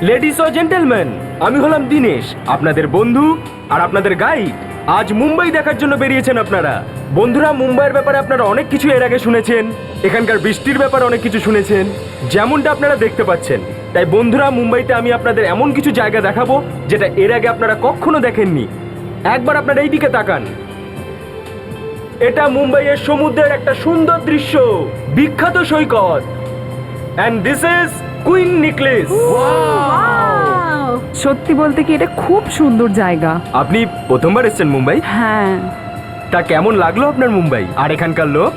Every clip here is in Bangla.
লেডিস ও জেন্টলম্যান, আমি হলাম দীনেশ, আপনাদের বন্ধু আর আপনাদের গাইড। আজ মুম্বাই দেখার জন্য বেরিয়েছেন আপনারা। বন্ধুরা, মুম্বাইয়ের ব্যাপারে আপনারা অনেক কিছু এর আগে শুনেছেন, এখানকার বৃষ্টির ব্যাপারে অনেক কিছু শুনেছেন, যেমনটা আপনারা দেখতে পাচ্ছেন। তাই বন্ধুরা, মুম্বাইতে আমি আপনাদের এমন কিছু জায়গা দেখাবো যেটা এর আগে আপনারা কখনো দেখেননি। একবার আপনারা এই দিকে তাকান। এটা মুম্বাইয়ের সমুদ্রের একটা সুন্দর দৃশ্য, বিখ্যাত সৈকত। And this is Queen's Necklace. সত্যি বলতে কি এটা খুব সুন্দর জায়গা। আপনি প্রথমবার এসেছেন মুম্বাই? হ্যাঁ, তা কেমন লাগলো আপনার মুম্বাই আর এখানকার লোক?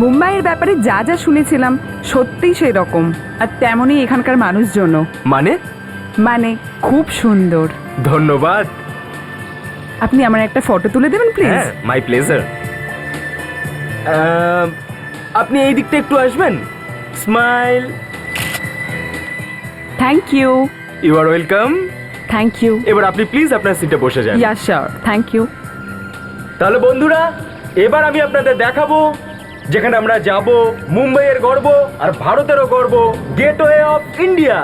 মুম্বাইয়ের ব্যাপারে যা যা শুনেছিলাম সত্যিই সেই রকম, আর তেমনই এখানকার মানুষজনও। মানে খুব সুন্দর। ধন্যবাদ। আপনি আমার একটা ফটো তুলে দেবেন প্লিজ? হ্যাঁ, মাই প্লেজার। আপনি এই দিকটা একটু আসবেন। Smile. Thank you. You are welcome. Thank you. এবার আপনি প্লিজ আপনার সিটে বসে যান। Yeah sure, thank you. তাহলে বন্ধুরা, এবার আমি আপনাদের দেখাবো যেখানে আমরা যাব, মুম্বাইয়ের গর্ব আর ভারতেরও গর্ব, গেটওয়ে অফ ইন্ডিয়া।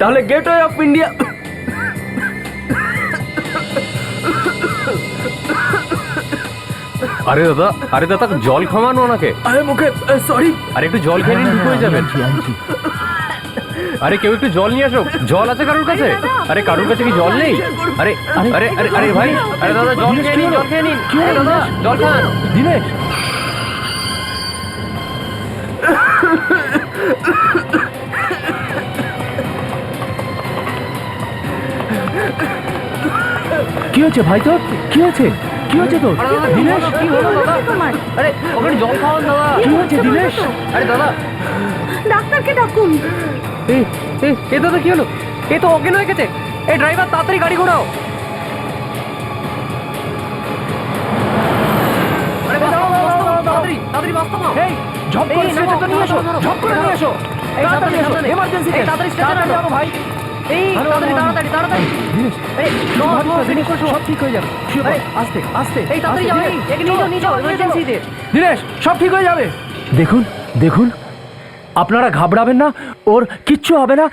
তাহলে গেটওয়ে অফ ইন্ডিয়া। আরে দাদা জল খাওয়ানো ওনাকে। আরে মুখে সরি। আরে একটু জল খেয়ে নিন, ঠিক হয়ে যাবেন। আরে কেউ একটু জল নিয়ে আসো। জল আছে কারোর কাছে? আরে কারোর কাছে কি জল নেই? আরে আরে আরে আরে ভাই, আরে দাদা জল খেয়ে নিন, জল খেয়ে নিন। আরে দাদা জল খান। দিনেশ, কি হচ্ছে ভাই তোর? কি হচ্ছে? কি হচ্ছে তোর? আরে দাদা দিনেশ, কি হলো দাদা? আরে ওখানে জল খাওয়ান দাদা। কি হচ্ছে দিনেশ? আরে দাদা, ডাক্তারকে ডাকুন। এ দাদা কি হলো? এ তো অজ্ঞান হয়ে গেছে। এই ড্রাইভার তাড়াতাড়ি গাড়ি ঘোরাও। আরে দাঁড়াও, তাড়াতাড়ি তাড়াতাড়ি বাস থামাও। এই ঝপ করে এই, স্ট্রেচারটা নিয়ে এসো, নামাও, ঝপ করে নিয়ে এসো। এই তাড়াতাড়ি এসো, সাবধানে, এমার্জেন্সি এই তাড়াতাড়ি স্ট্রেচার আনো। যাবো ভাই। এই তাড়াতাড়ি তাড়াতাড়ি তাড়াতাড়ি। দিনেশ, এই দিনেশ, সব ঠিক হয়ে যাবে। শুয়ে পড়, আরে, আস্তে আস্তে। এই তাড়াতাড়ি আস্তে, যাও, দিনেশ, একে নিয়ে যাও, নিয়ে যাও এমার্জেন্সিতে। দিনেশ, সব ঠিক হয়ে যাবে। দেখুন দেখুন, আপনারা ঘাবড়াবেন না, ওর কিচ্ছু হবে না,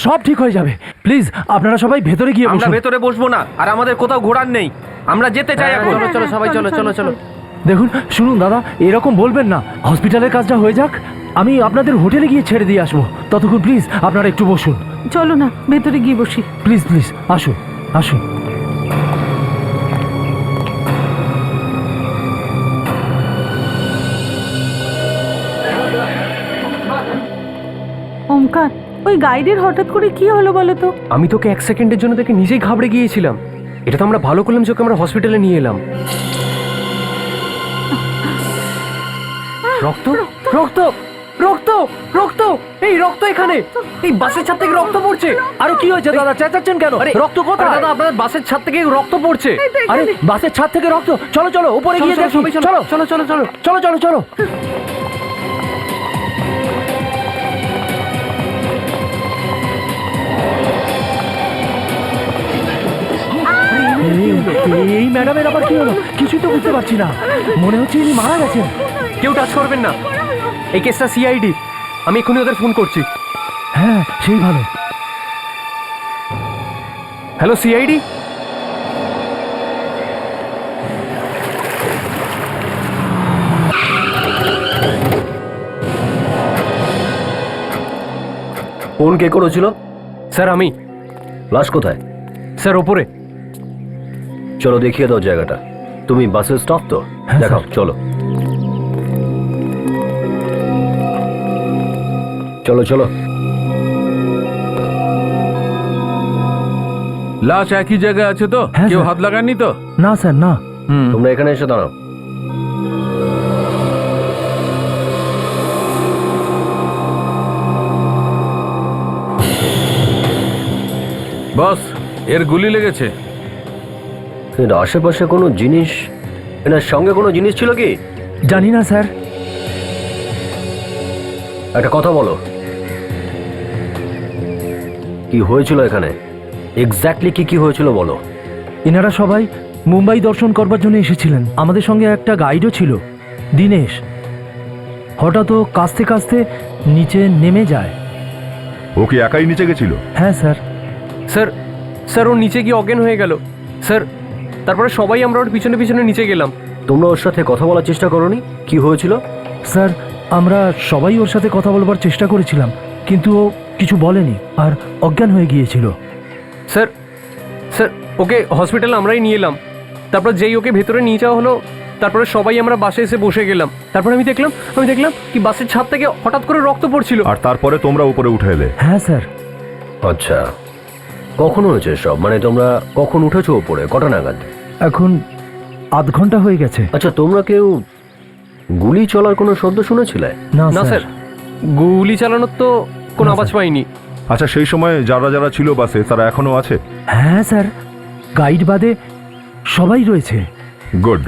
সব ঠিক হয়ে যাবে। প্লিজ আপনারা সবাই ভেতরে গিয়ে আমরা বসুন। ভেতরে বসবো না, আর আমাদের কোথাও ঘোরার নেই। আমরা যেতে চাই এখন। চলো চলো সবাই, চলো চলো চলো। দেখুন শুনুন দাদা, এরকম বলবেন না। হসপিটালের কাজটা হয়ে যাক, আমি আপনাদের হোটেলে গিয়ে ছেড়ে দিয়ে আসবো। ততক্ষণ প্লিজ আপনারা একটু বসুন। চলো না ভেতরে গিয়ে বসি। প্লিজ প্লিজ আসুন আসুন। ওমকার, ওই গাইডের হঠাৎ করে কি হলো বলো তো? আমি তোকে এক সেকেন্ডের জন্য দেখে নিজেই ঘাবড়ে গিয়েছিলাম। এটা তো আমরা ভালো করলাম যে ওকে আমরা হসপিটালে নিয়ে এলাম। রক্ত রক্ত রক্ত রক্ত, এই রক্ত এখানে, এই বাসের ছাদ থেকে রক্ত পড়ছে। আরে কি হয়েছে দাদা, চেঁচাচ্ছেন কেন? আরে রক্ত কোথায়? দাদা, আপনার বাসের ছাদ থেকে রক্ত পড়ছে। আরে বাসের ছাদ থেকে রক্ত? চলো চলো উপরে গিয়ে দেখি। চলো চলো চলো চলো। চলো চলো চলো। এই ম্যাডামের আবার কি হলো? কিছুই তো বুঝতে পারছি না। মনে হচ্ছে ইনি মারা গেছেন। কেউ টাচ করবেন না, এই কেসটা সিআইডি। আমি এক্ষুনি ওদের ফোন করছি। হ্যাঁ সেই ভালো। Hello CID. ফোন কে করেছিল? স্যার আমি। লাশ কোথায়? স্যার ওপরে। চলো দেখিয়ে দাও জায়গাটা। তুমি বাসের স্টপ তো? হ্যাঁ, দেখাও, স্যার। চলো চলো চলো। লাশ একই জায়গায় আছে তো? হ্যাঁ, কেউ স্যার। হাত লাগাননি তো? না স্যার না। তোমরা এখানে এসে দাঁড়াও। বস, এর গুলি লেগেছে। এর আশেপাশে কোনো জিনিস, এনার সঙ্গে কোনো জিনিস ছিল কি? জানি না স্যার। একটা কথা বলো, কি হয়েছিল এখানে? এক্স্যাক্টলি কি কি হয়েছিল বলো। এনারা সবাই মুম্বাই দর্শন করবার জন্য এসেছিলেন। আমাদের সঙ্গে একটা গাইডও ছিল, দীনেশ। হঠাৎ ও কাঁচতে কাঁচতে নিচে নেমে যায়। ও কি একাই নিচে গেছিল? হ্যাঁ স্যার। স্যার স্যার ও নিচে গিয়ে অজ্ঞান হয়ে গেল স্যার। তারপরে সবাই আমরা ওর পিছনে পিছনে নিচে গেলাম। তোমরা ওর সাথে কথা বলার চেষ্টা করোনি? কি হয়েছিল? স্যার আমরা সবাই ওর সাথে কথা বলবার চেষ্টা করেছিলাম, কিন্তু ও কিছু বলেনি আর অজ্ঞান হয়ে গিয়েছিল। স্যার স্যার ওকে হসপিটালে আমরাই নিয়ে এলাম। তারপর যেই ওকে ভেতরে নিয়ে যাওয়া হলো, তারপরে সবাই আমরা বাসে এসে বসে গেলাম। তারপরে আমি দেখলাম কি বাসের ছাদ থেকে হঠাৎ করে রক্ত পড়ছিল। আর তারপরে তোমরা উপরে উঠে এলে? হ্যাঁ স্যার। আচ্ছা, কখন হয়েছে সব? মানে তোমরা কখন উঠেছো উপরে, কটা নাগাদ? এখন আধ ঘন্টা হয়ে গেছে। আচ্ছা, তোমরা কেউ গুলি চলার কোনো শব্দ শুনেছিলে? না না স্যার। স্যার, গুলি চালানোর তো কোনো না, আওয়াজ স্যার। পাইনি। আচ্ছা, সেই সময় যারা যারা ছিল বাসে তারা এখনো আছে? হ্যাঁ স্যার, গাইড বাদে সবাই রয়েছে। গুড।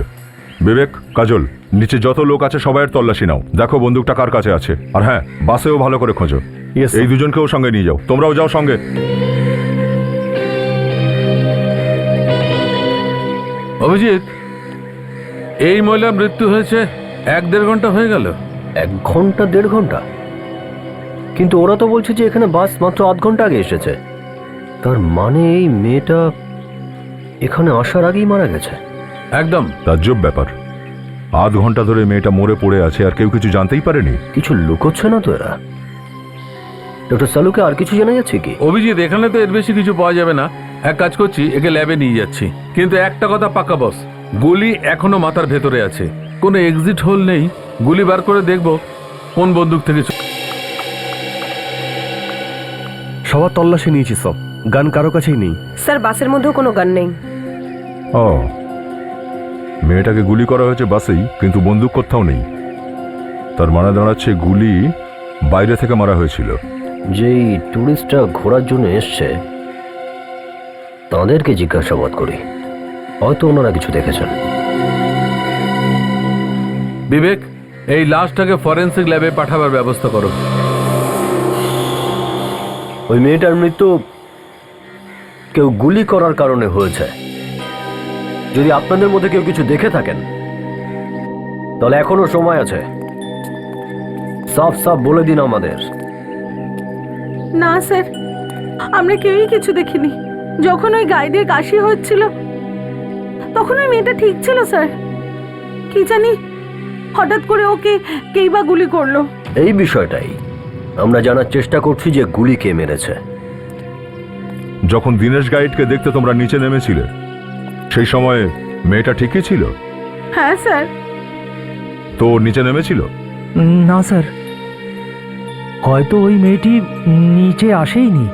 বিবেক, কাজল, নিচে যত লোক আছে সবাইয়ের তল্লাশি নাও, দেখো বন্দুকটা কার কাছে আছে। আর হ্যাঁ, বাসেও ভালো করে খোঁজো। এই দুজনকেও সঙ্গে নিয়ে যাও, তোমরাও যাও সঙ্গে। অভিজিৎ, এই মহিলার মৃত্যু হয়েছে 1-1.5 ঘন্টা হয়ে গেল। 1 ঘন্টা 1.5 ঘন্টা? কিন্তু ওরা তো বলছে যে এখানে বাস মাত্র আধ ঘন্টা আগে এসেছে। তার মানে এই মেয়েটা এখানে আসার আগেই মারা গেছে। একদম। তাজ্জব ব্যাপার, আধ ঘন্টা ধরে মেয়েটা মরে পড়ে আছে আর কেউ কিছু জানতেই পারেনি। কিছু লুকোচ্ছে না তো এরা? ডক্টর সালুকে আর কিছু জানা যাচ্ছে কি? অভিজিৎ, এখানে তো এর বেশি কিছু পাওয়া যাবে না। এক কাজ করছি, একে ল্যাবে নিয়ে যাচ্ছি। কিন্তু একটা কথা পাক্কা বস, গুলি এখনো মাথার ভেতরে আছে, কোনো এক্সিট হোল নেই। গুলি বার করে দেখবো কোন বন্দুক থেকে। সবার তল্লাশি নিয়েছি, সব গান কারো কাছেই নেই। স্যার বাসের মধ্যেও কোনো গান নেই। ও, মেয়েটাকে গুলি করা হয়েছে বাসেই, কিন্তু বন্দুক কোথাও নেই। তার মানে দাঁড়াচ্ছে গুলি বাইরে থেকে মারা হয়েছিল। যেই টুরিস্টরা ঘোরার জন্য এসছে তাদেরকে জিজ্ঞাসাবাদ করি, হয়তো ওনারা কিছু দেখেছেন। বিবেক, এই লাশটাকে ফরেন্সিক ল্যাবে পাঠাবার ব্যবস্থা করো। ওই মেয়েটার মৃত্যু কেউ গুলি করার কারণে হয়েছে। যদি আপনাদের মধ্যে কেউ কিছু দেখে থাকেন তাহলে এখনো সময় আছে, সাফ সাফ বলে দিন আমাদের। না স্যার, আমরা কেউই কিছু দেখিনি। যখন ওই গাইডের কাশি হচ্ছিল তখন ওই মেয়েটা ঠিক ছিল স্যার। কি জানি হঠাৎ করে ওকে কেই বা গুলি করলো। এই বিষয়টাই আমরা জানার চেষ্টা করছি যে গুলি কে মেরেছে। যখন দীনেশ গাইডকে দেখতে তোমরা নিচে নেমেছিলে সেই সময় মেয়েটা ঠিকই ছিল হ্যাঁ স্যার। তো ও নিচে নেমেছিল? না স্যার, হয়তো ওই মেয়েটি নিচে আসেইনি,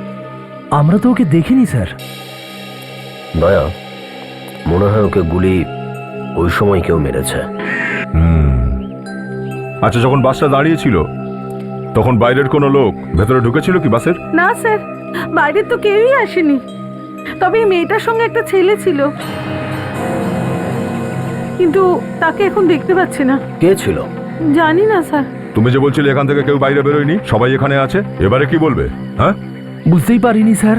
আমরা তো ওকে দেখিনি স্যার। দয়া, মনে হয় ওকে গুলি ওই সময় কেউ মেরেছে। আচ্ছা, যখন বাসটা দাঁড়িয়েছিল তখন বাইরের কোনো লোক ভেতরে ঢুকেছিল কি বাসের? না স্যার, বাইরের তো কেউই আসেনি। তবে এই মেয়েটার সঙ্গে একটা ছেলে ছিল, কিন্তু তাকে এখন দেখতে পাচ্ছি না। কে ছিল? জানি না স্যার। তুমি যে বলছিলে এখান থেকে কেউ বাইরে বেরোয়নি, সবাই এখানে আছে, এবারে কি বলবে? হ্যাঁ, বুঝতেই পারিনি স্যার,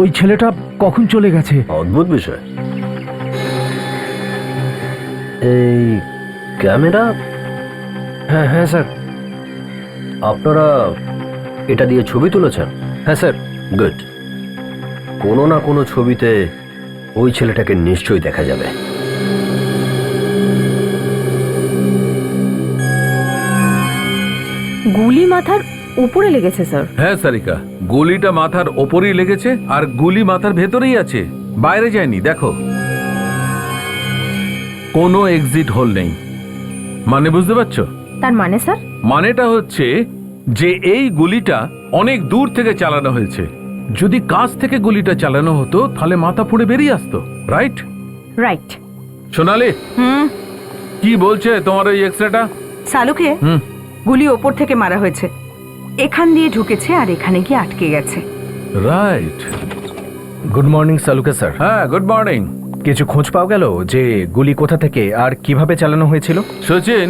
ওই ছেলেটা কখন চলে গেছে। অদ্ভুত বিষয়। এই ক্যামেরা? হ্যাঁ হ্যাঁ স্যার। আপনারা এটা দিয়ে ছবি তুলেছেন? হ্যাঁ স্যার। গুড। কোনো না কোনো ছবিতে ওই ছেলেটাকে নিশ্চয়ই দেখা যাবে। গুলি মাথার উপরে লেগেছে স্যার। হ্যাঁ সারিকা, গুলিটা মাথার ওপরেই লেগেছে আর গুলি মাথার ভেতরেই আছে, বাইরে যায়নি। দেখো, কোনো এক্সিট হোল নেই। মানে বুঝতে পারছো? তার মানে স্যার? মানেটা হচ্ছে যে এই গুলিটা অনেক দূর থেকে চালানো হয়েছে। যদি কাছ থেকে গুলিটা চালানো হতো তাহলে মাথা ফুড়ে বেরিয়ে আসতো। রাইট? রাইট। সোনালি, কি বলছে তোমার ওই এক্সরেটা? সালুকে হুম, গুলি ওপর থেকে মারা হয়েছে, এখান দিয়ে ঢুকেছে আর এখানে গিয়ে আটকে গেছে। রাইট। গুড মর্নিং সালুকে স্যার। হ্যাঁ, গুড মর্নিং। কিছু খোঁজ পাওয়া গেল যে গুলি কোথা থেকে আর কিভাবে চালানো হয়েছিল? সচিন,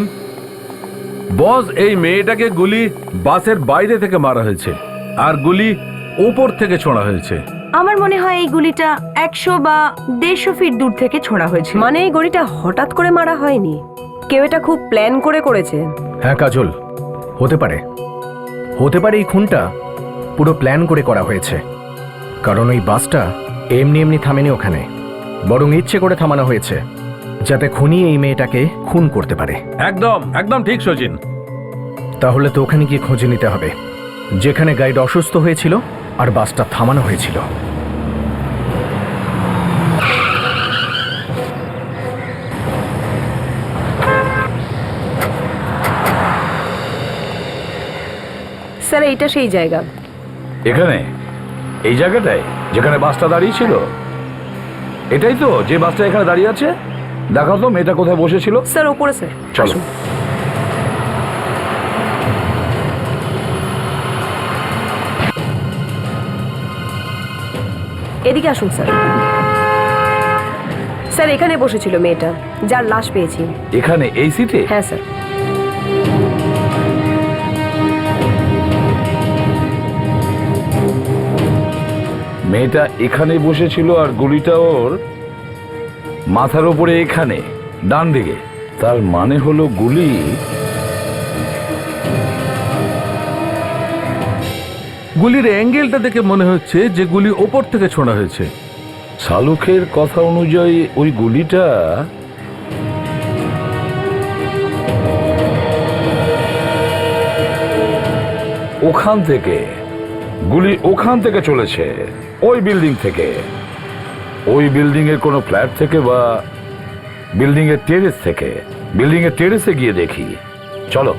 বস, এই মেয়েটাকে গুলি বাসের বাইরে থেকে মারা হয়েছে আর গুলি উপর থেকে ছোঁড়া হয়েছে। আমার মনে হয় এই গুলিটা 100 বা 150 ফিট দূর থেকে ছোড়া হয়েছে। মানে এই গুলিটা হঠাৎ করে মারা হয়নি, কেউ এটা খুব প্ল্যান করে করেছে। হ্যাঁ কাজল, হতে পারে এই খুনটা পুরো প্ল্যান করে করা হয়েছে, কারণ ওই বাসটা এমনি এমনি থামেনি ওখানে, বরং ইচ্ছে করে থামানো হয়েছে যাতে খুনি এই মেয়েটাকে খুন করতে পারে। একদম একদম ঠিক সচিন। তাহলে তো ওখানে গিয়ে খোঁজ নিতে হবে যেখানে গাইড অসুস্থ হয়েছিল আর বাসটা থামানো হয়েছিল। স্যার এইটা সেই জায়গা। এখানে এই জায়গাটায় যেখানে বাসটা দাঁড়িয়ে ছিল, এটাই তো যে বাসটা এখানে দাঁড়িয়ে আছে। দেখাও তো মেয়েটা কোথায় বসেছিল। স্যার ওপরে স্যার। চলো। এদিকে আসুন স্যার। স্যার এখানে বসেছিল মেয়েটা যার লাশ পেয়েছি। এখানে এই সিটে? হ্যাঁ স্যার। মেয়েটা এখানে বসেছিল আর গুলিটা ওর মাথার উপরে এখানে ডান দিকে। তার মানে হলো গুলির অ্যাঙ্গেলটা দেখে মনে হচ্ছে যে গুলি ওপর থেকে ছোড়া হয়েছে। শালুকের কথা অনুযায়ী ওই গুলিটা ওখান থেকে ওখান থেকে চলেছে, ওই বিল্ডিং থেকে, ওই বিল্ডিং এর কোনো ফ্ল্যাট থেকে বা বিল্ডিং এর টেরেস থেকে। বিল্ডিং এর টেরেসে গিয়ে দেখি, চলো।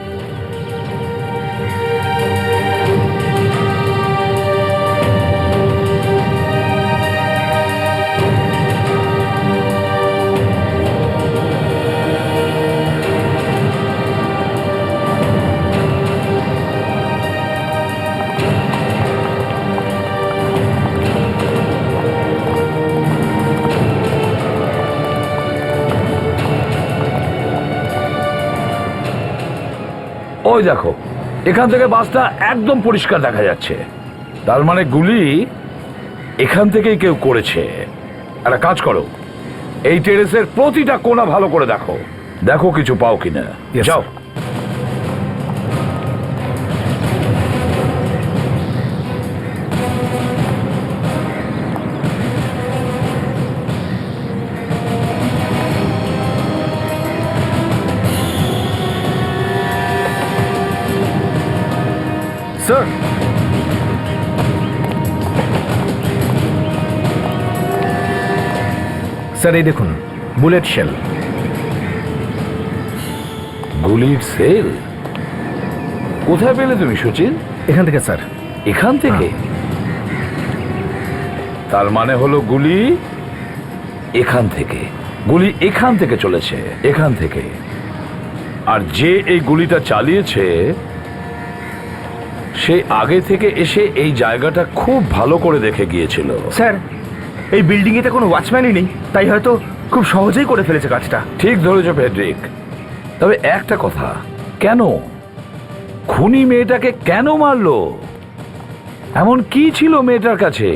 ওই দেখো, এখান থেকে বাসটা একদম পরিষ্কার দেখা যাচ্ছে। তার মানে গুলি এখান থেকেই কেউ করেছে। একটা কাজ করো, এই টেরেসের প্রতিটা কোণা ভালো করে দেখো, দেখো কিছু পাও কিনা। যাও। স্যার, স্যার এই দেখুন, বুলেট শেল। গুলির সেল কোথায় পেলে তুমি সচিন? এখান থেকে স্যার। এখান থেকে? তার মানে হলো গুলি এখান থেকে, গুলি এখান থেকে চলেছে, এখান থেকে। আর যে এই গুলিটা চালিয়েছে সে আগে থেকে এসে এই জায়গাটা খুব ভালো করে দেখে গিয়েছিল। স্যার, এই বিল্ডিং এতে কোনো ওয়াচম্যানই নেই, তাই হয়তো খুব সহজেই করে ফেলেছে কাজটা। ঠিক ধরেছ ফেডরিক। তবে একটা কথা, কেন খুনি মেয়েটাকে কেন মারলো? এমন কি ছিল মেয়েটার কাছে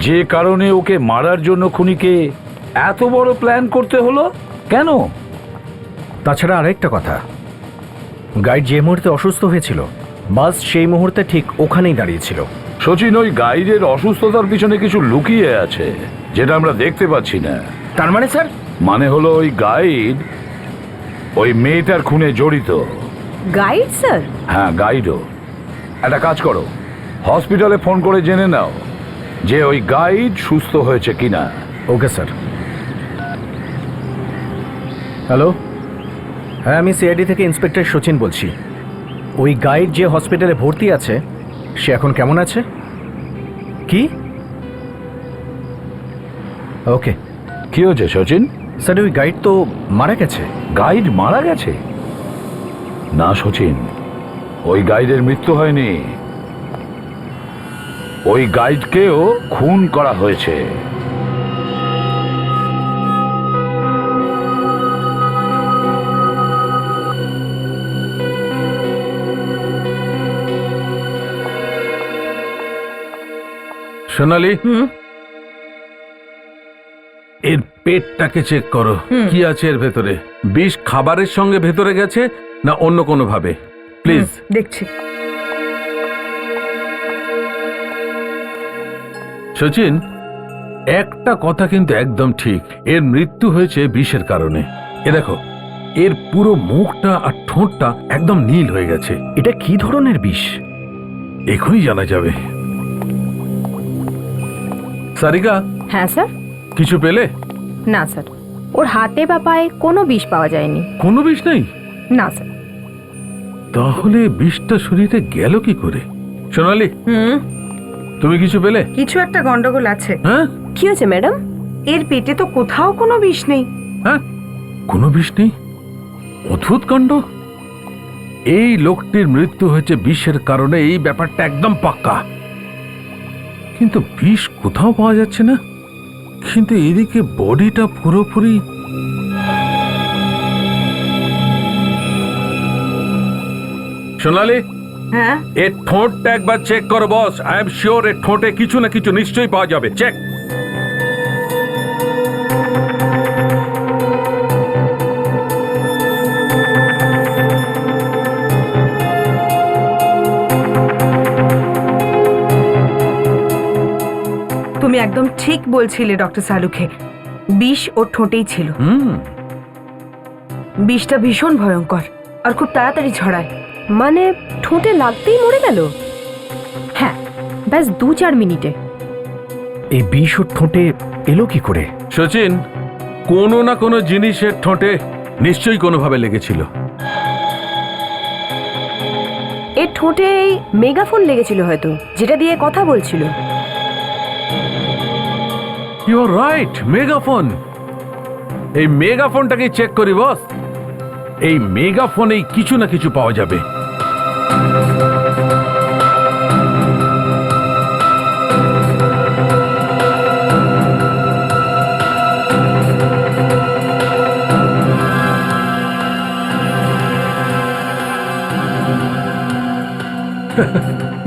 যে কারণে ওকে মারার জন্য খুনিকে এত বড় প্ল্যান করতে হলো? কেন? তাছাড়া আরেকটা কথা, গাইড যে মুহূর্তে অসুস্থ হয়েছিল বাস সেই মুহূর্তে ঠিক ওখানেই দাঁড়িয়েছিল। সচিন, ওই গাইডের অসুস্থতার পিছনে কিছু লুকিয়ে আছে যেটা আমরা দেখতে পাচ্ছি না। তার মানে স্যার? মানে হলো ওই গাইড ওই মেয়েটার খুনে জড়িত। Guide sir? হ্যাঁ, গাইডও। একটা কাজ করো, হসপিটালে ফোন করে জেনে নাও যে ওই গাইড সুস্থ হয়েছে কিনা। Okay sir. হ্যালো, হ্যাঁ আমি সিআইডি থেকে ইন্সপেক্টর সচিন বলছি। ওই গাইড যে হসপিটালে ভর্তি আছে সে এখন কেমন আছে? কি? ওকে। কি হয়েছে সচিন? স্যার ওই গাইড তো মারা গেছে। গাইড মারা গেছে? না সচিন, ওই গাইডের মৃত্যু হয়নি, ওই গাইডকেও খুন করা হয়েছে। সোনালি, এর পেটটাকে চেক করো, কি আছে এর ভেতরে। বিষ খাবারের সঙ্গে ভেতরে গেছে না অন্য কোনো ভাবে, প্লিজ। দেখছি। সচিন, একটা কথা কিন্তু একদম ঠিক, এর মৃত্যু হয়েছে বিষের কারণে। এ দেখো, এর পুরো মুখটা আর ঠোঁটটা একদম নীল হয়ে গেছে। এটা কি ধরনের বিষ? এখনই জানা যাবে। সারিকা, হ্যাঁ স্যার। কিছু পেলে? না স্যার, ওর হাতে বা পায়ে কোনো বিষ পাওয়া যায়নি। কোনো বিষ নেই? না স্যার। তাহলে বিষটা শরীরে গেল কি করে? সোনালি, তুমি কিছু পেলে? কিছু একটা গন্ডগোল আছে। হ্যাঁ কি হয়েছে ম্যাডাম? এর পেটে তো কোথাও কোনো বিষ নেই। হ্যাঁ, কোনো বিষ নেই? অদ্ভুত কাণ্ড। এই লোকটির মৃত্যু হয়েছে বিষের কারণে, এই ব্যাপারটা একদম পাক্কা। কিন্তু বিষ কোথাও পাওয়া যাচ্ছে না। কিন্তু এদিকে বডিটা পুরোপুরি। সোনালি, হ্যাঁ, এর ঠোঁটটা একবার চেক করো বস। আই এম শিওর এর ঠোঁটে কিছু না কিছু নিশ্চয়ই পাওয়া যাবে। চেক। তুমি একদম ঠিক বলছিলে ডক্টর সালুখে, বিষ ওর ঠোঁটেই ছিল। বিষটা ভীষণ ভয়ঙ্কর আর খুব তাড়াতাড়ি ছড়ায়। মানে ঠোঁটে লাগতেই মরে গেল? হ্যাঁ, ব্যাস 2-4 মিনিটে। এই বিষ ওর ঠোঁটে এলো কি করে? সচিন, কোনো না কোনো জিনিসের ঠোঁটে নিশ্চয়ই কোনোভাবে লেগেছিল। এর ঠোঁটে এই মেগাফোন লেগেছিল হয়তো, যেটা দিয়ে কথা বলছিল। You are right, megaphone. এই মেগাফোনটাকে চেক করি বস। এই মেগাফোনেই কিছু না কিছু পাওয়া যাবে।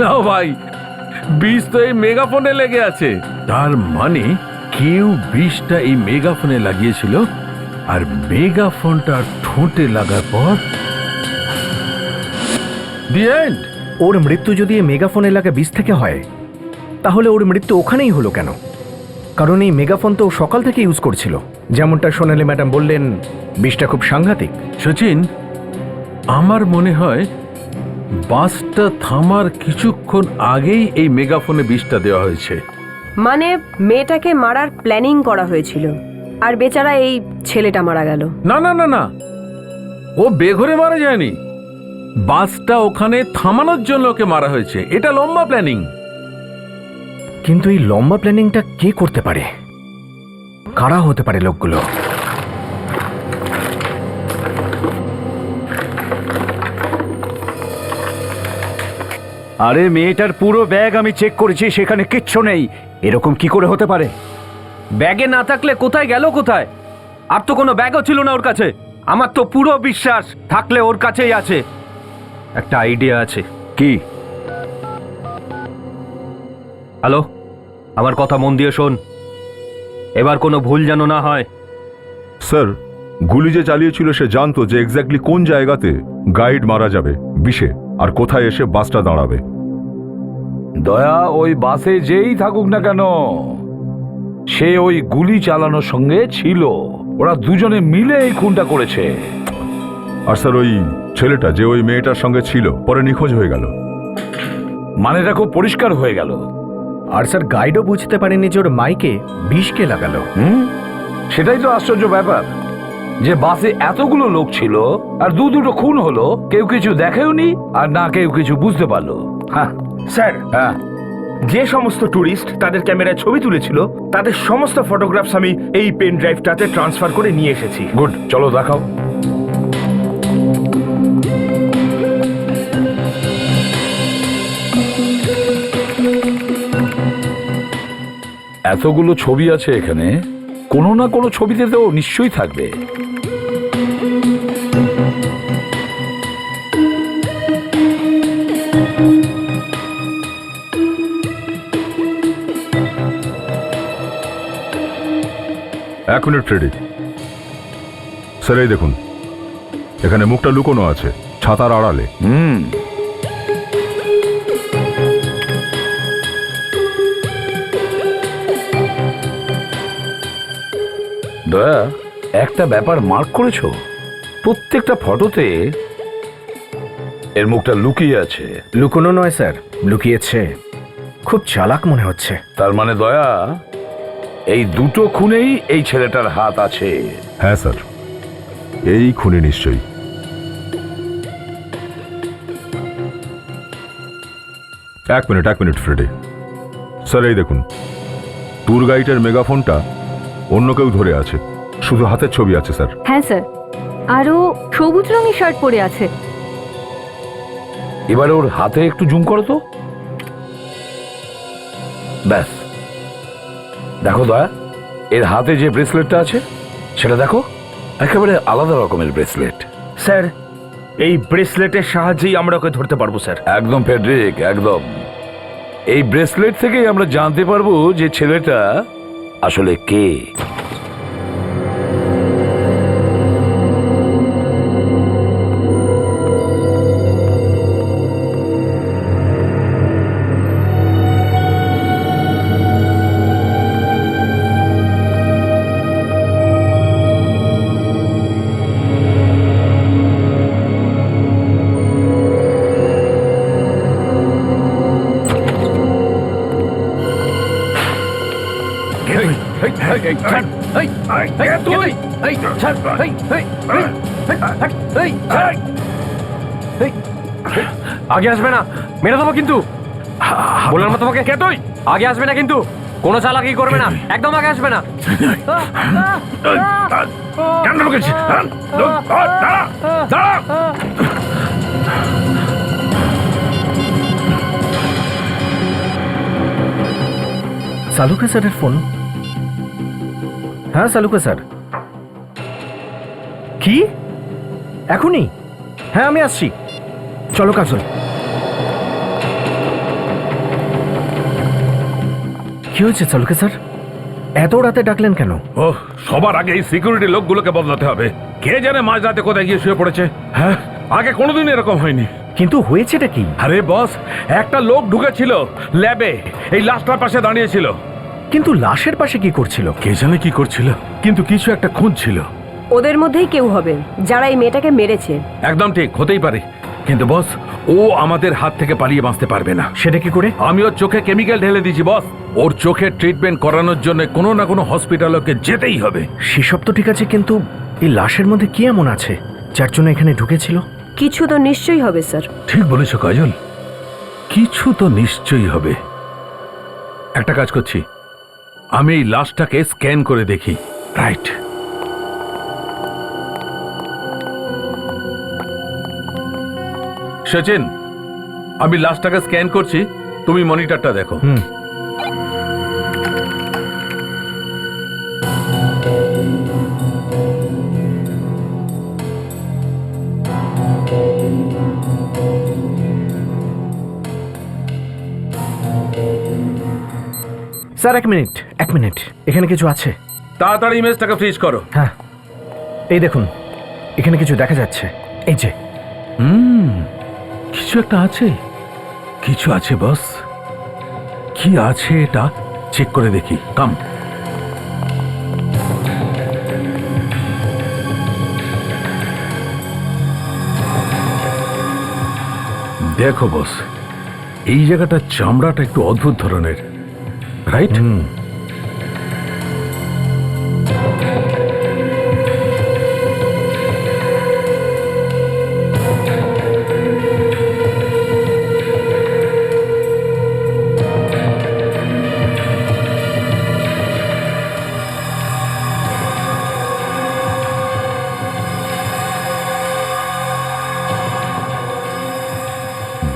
না ভাই, বিষ তো এই মেগাফোনে লেগে আছে। তার মানে কেউ বিষটা এই মেগাফোনে লাগিয়েছিল, আর মেগাফোনটা ঠোঁটে লাগার পর দি এন্ড। ওর মৃত্যু যদি এই মেগাফোন এলাকা বিষ থেকে হয়, তাহলে ওর মৃত্যু ওখানেই হলো কেন? কারণ এই মেগাফোন তো ও সকাল থেকে ইউজ করছিল। যেমনটা সোনালি ম্যাডাম বললেন, বিষটা খুব সাংঘাতিক। সচিন, আমার মনে হয় বাসটা থামার কিছুক্ষণ আগেই এই মেগাফোনে বিষটা দেওয়া হয়েছে। মানে মেয়েটাকে মারার প্ল্যানিং করা হয়েছিল, আর বেচারা এই ছেলেটা মারা গেল। না না না না, ও বেঘরে মারা যায়নি। বাসটা ওখানে থামানোর জন্য ওকে মারা হয়েছে। এটা লম্বা প্ল্যানিং। কিন্তু এই লম্বা প্ল্যানিংটা কে করতে পারে? কারা হতে পারে লোকগুলো? আরে মেয়েটার পুরো ব্যাগ আমি চেক করেছি, সেখানে কিচ্ছু নেই। এরকম কি করে হতে পারে? ব্যাগে না থাকলে কোথায় গেল কোথায়? আর তো কোনো ব্যাগও ছিল না ওর কাছে। আমার তো পুরো বিশ্বাস থাকলে ওর কাছেই আছে। একটা আইডিয়া আছে। কি? হ্যালো, আমার কথা মন দিয়ে শোন, এবার কোনো ভুল যেন না হয়। স্যার, গুলি যে চালিয়েছিল সে জানতো যে এক্স্যাক্টলি কোন জায়গাতে গাইড মারা যাবে বিষে, আর কোথায় এসে বাসটা দাঁড়াবে। দয়া, ওই বাসে যেই থাকুক না কেন, সে ওই গুলি চালানোর সঙ্গে ছিল। ওরা দুজনে মিলে এই খুনটা করেছে। আর স্যার, ওই ছেলেটা যে ওই মেয়েটার সঙ্গে ছিল পরে নিখোঁজ হয়ে গেল। মানেটা খুব পরিষ্কার হয়ে গেল। আর স্যার, গাইডও বুঝতে পারেনি যে ওর মাইকে বিষ কে লাগালো। সেটাই তো আশ্চর্য ব্যাপার, যে বাসে এতগুলো লোক ছিল আর দুটো খুন হলো, কেউ কিছু দেখেওনি আর না কেউ কিছু বুঝতে পারলো। হ্যাঁ স্যার, হ্যাঁ, যে সমস্ত ট্যুরিস্ট তাদের ক্যামেরায় ছবি তুলেছিল তাদের সমস্ত ফটোগ্রাফস আমি এই পেন ড্রাইভটাতে ট্রান্সফার করে নিয়ে এসেছি। গুড, চলো দেখাও। এতগুলো ছবি আছে এখানে, কোনো না কোনো ছবিতে তো নিশ্চয়ই থাকবে। এক মিনিট রেডি। স্যার, এই দেখুন, এখানে মুখটা লুকোনো আছে ছাতার আড়ালে। দয়া, একটা ব্যাপার মার্ক করেছো? প্রত্যেকটা ফটোতে এর মুখটা লুকিয়ে আছে। লুকোনো নয় স্যার, লুকিয়েছে। খুব চালাক মনে হচ্ছে। তার মানে দয়া, এই দুটো খুনেই এই ছেলেটার হাত আছে। হ্যাঁ স্যার, এই খুনি নিশ্চয়ই। এক মিনিট ফ্রেডি স্যার, এই দেখুন, ট্যুর গাইডের মেগাফোনটা অন্য কেউ ধরে আছে, শুধু হাতের ছবি আছে স্যার। হ্যাঁ স্যার, আরও সবুজ রঙের শার্ট পরে আছে। এবারে ওর হাতে একটু জুম করো তো। ব্যাস, দেখো দয়া, এর হাতে যে ব্রেসলেটটা আছে সেটা দেখো, একেবারে আলাদা রকমের ব্রেসলেট। স্যার, এই ব্রেসলেটের সাহায্যেই আমরা ওকে ধরতে পারবো স্যার। একদম ফেডরিক, একদম। এই ব্রেসলেট থেকেই আমরা জানতে পারবো যে ছেলেটা আসলে কে। আগে আসবে না, মেরে দেবো কিন্তু। বললাম না তোমাকে, কে তুই? আগে আসবে না কিন্তু, কোনো চালাকি করবে না, একদম আগে আসবে না। সালুকা স্যারের ফোন। হ্যাঁ সালুকা স্যার। কি এখনই? হ্যাঁ আমি আসছি, চলো কাজল। কি হয়েছে সালুকা স্যার, এত রাতে ডাকলেন কেন? ও, সবার আগে এই সিকিউরিটি লোকগুলোকে বদলাতে হবে। কে জানে মাঝরাতে কোথায় গিয়ে শুয়ে পড়েছে। হ্যাঁ, আগে কোনোদিন এরকম হয়নি। কিন্তু হয়েছেটা কি? আরে বস, একটা লোক ঢুকেছিল ল্যাবে, এই লাশটার পাশে দাঁড়িয়েছিল। কিন্তু লাশের পাশে কি করছিল? কে জানে কি করছিল, কিন্তু কিছু একটা খুঁজছিল। ওদের মধ্যেই কেউ হবে যারা এই মেয়েটাকে মেরেছে। একদম ঠিক, হতেই পারে। কিন্তু বস, ও আমাদের হাত থেকে পালিয়ে বাঁচতে পারবে না। সেটা কি করে? আমি ওর চোখে কেমিক্যাল ঢেলে দিয়েছি বস। ওর চোখের ট্রিটমেন্ট করানোর জন্য কোনো না কোনো হসপিটালে ওকে যেতেই হবে। সেসব তো ঠিক আছে, কিন্তু এই লাশের মধ্যে কি এমন আছে যার জন্য এখানে ঢুকেছিল? কিছু তো নিশ্চয়ই হবে স্যার। ঠিক বলেছো কাজল, কিছু তো নিশ্চয়ই হবে। একটা কাজ করছি, আমি এই লাশটাকে স্ক্যান করে দেখি। রাইট। সচিন, আমি লাশটাকে স্ক্যান করছি, তুমি মনিটরটা দেখো। স্যার এক মিনিট, এখানে কিছু আছে। তাড়াতাড়ি ইমেজটাকে ফ্রিজ করো। হ্যাঁ, এই দেখুন, এখানে কিছু দেখা যাচ্ছে। এই যে কিছু একটা আছে, কিছু আছে বস। কি আছে এটা চেক করে দেখি। কাম। দেখো বস, এই জায়গাটার চামড়াটা একটু অদ্ভুত ধরনের, right?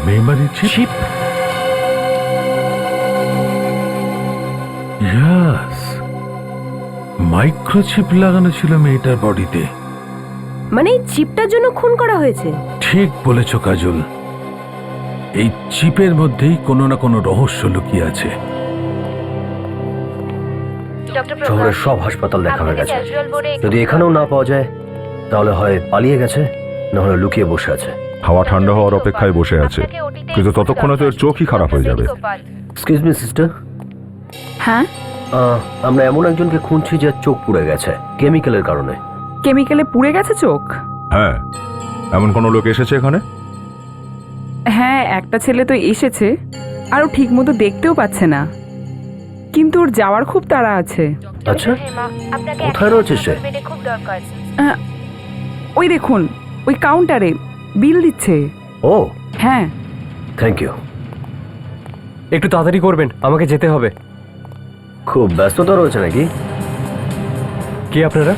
Memory chip. Yes, microchip লাগানো ছিল মেয়েটার বডিতে। মানে এই চিপটার জন্য খুন করা হয়েছে? ঠিক বলেছ কাজল, এই চিপের মধ্যেই কোনো না কোনো রহস্য লুকিয়ে আছে। শহরের সব হাসপাতাল দেখা হয়ে গেছে। যদি এখানেও না পাওয়া যায় তাহলে হয় পালিয়ে গেছে, না হলে লুকিয়ে বসে আছে। হাওয়া ঠান্ডা হওয়ার অপেক্ষায় বসে আছে, কিন্তু ততক্ষণে তো এর চোখই খারাপ হয়ে যাবে। এক্সকিউজ মি সিস্টার, হ্যাঁ, আমরা এমন একজনকে খুঁজছি যে চোখ পুড়ে গেছে কেমিক্যালের কারণে। কেমিক্যালে পুড়ে গেছে চোখ? হ্যাঁ, এমন কোনো লোক এসেছে এখানে? হ্যাঁ, একটা ছেলে তো এসেছে, আর ও ঠিক মতো দেখতেও পাচ্ছে না, কিন্তু ওর যাওয়ার খুব তাড়া আছে। আচ্ছা, কোথায় রয়েছে সে? ওই দেখুন, ওই কাউন্টারে বিল দিচ্ছে। ও হ্যাঁ। Thank you. একটু তাড়াতাড়ি করবেন, আমাকে যেতে হবে। খুব ব্যস্ততা রয়েছে নাকি? কে আপনারা?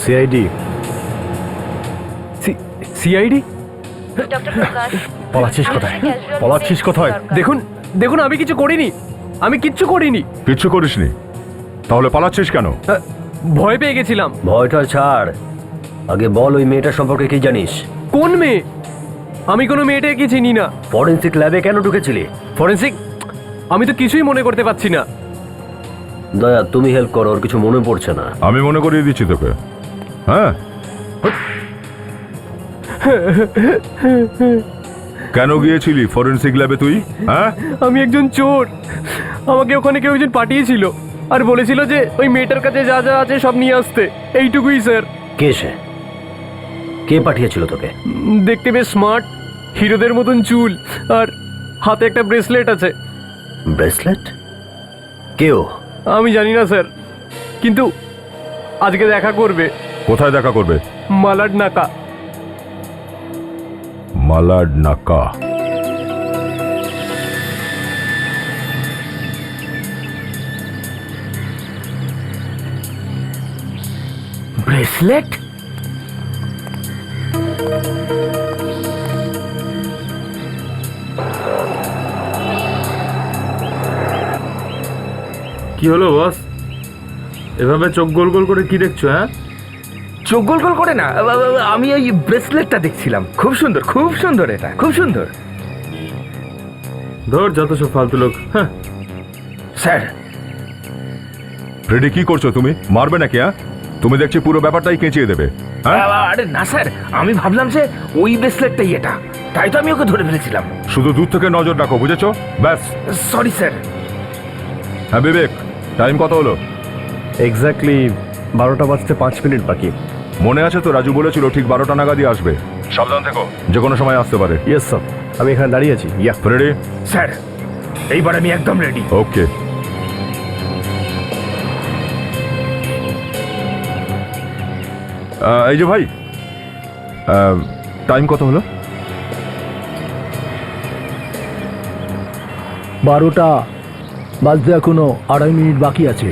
সিআইডি। সিআইডি? পলাচ্ছিস কোথায়? পলাচ্ছিস কোথায়? দেখুন দেখুন, আমি কিছু করিনি, আমি কিচ্ছু করিনি। কিচ্ছু করিসনি? তাহলে পালাচ্ছিস কেন? ভয় পেয়ে গেছিলাম। ভয়টা ছাড়, আগে বল ওই মেয়েটার সম্পর্কে কি জানিস? কোন মেয়ে? আমি কোনো মেয়েটাকে চিনি না। ফরেন্সিক ল্যাবে কেন ঢুকেছিলি? ফরেন্সিক? আমি তো কিছুই মনে করতে পারছি না। দয়া, তুমি হেল্প করো, ওর কিছু মনে পড়ছে না। আমি মনে করিয়ে দিচ্ছি তোকে। হ্যাঁ, কেন গিয়েছিলি ফরেন্সিক ল্যাবে তুই? হ্যাঁ, আমি একজন চোর। আমাকে ওখানে কেউ একজন পাঠিয়েছিল আর বলেছিল যে ওই মেয়েটার কাছে যা যা আছে সব নিয়ে আসতে। এইটুকুই স্যার। কে সে? কে পাঠিয়েছিল তোকে? দেখতে বেশ স্মার্ট, হিরোদের মতন চুল, আর হাতে একটা ব্রেসলেট আছে। ব্রেসলেট? কেউ? আমি জানি না স্যার, কিন্তু আজকে দেখা করবে। কোথায় দেখা করবে? মালাড নাকা। মালাড নাকা। ব্রেসলেট? কি হলো বস? এভাবে চোখ গোল গোল করে কি দেখছো? হ্যাঁ, চোখ গোল গোল করে না, আমি ওই ব্রেসলেটটা দেখছিলাম। খুব সুন্দর, খুব সুন্দর, এটা খুব সুন্দর। ধর যত সব ফালতু লোক। হ্যাঁ স্যার, ফ্রেডি, কি করছো তুমি? মারবে নাকি? হ্যাঁ, তুমি দেখছি পুরো ব্যাপারটাই কেঁচিয়ে দেবে। হ্যাঁ, আরে না স্যার, আমি ভাবলাম যে ওই ব্রেসলেটটাই এটা, তাই তো আমি ওকে ধরে ফেলেছিলাম। শুধু দূর থেকে নজর রাখো, বুঝেছো? ব্যাস। Sorry sir. হ্যাঁ বিবেক, টাইম কত হলো? এক্স্যাক্টলি 12টা বাজতে 5 মিনিট বাকি। মনে আছে তো, রাজু বলেছিল ঠিক 12টা নাগাদই আসবে। সাবধান থেকো, যে কোনো সময় আসতে পারে। ইয়েস স্যার, আমি এখানে দাঁড়িয়ে আছি। ইয়া রেডি? স্যার, এইবার আমি একদম রেডি। ওকে। এই যে ভাই, টাইম কত হলো? 12টা বাজতে এখনো 2.5 মিনিট বাকি আছে।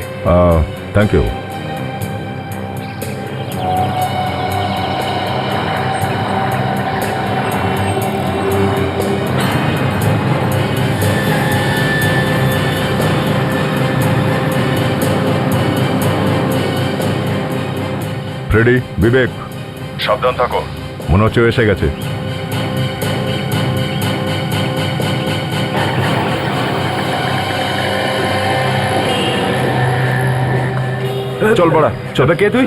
Thank you. ফ্রেডি, বিবেক, সাবধান থাকো, মনে হচ্ছে ও এসে গেছে। চল বড়া, চল। কে তুই?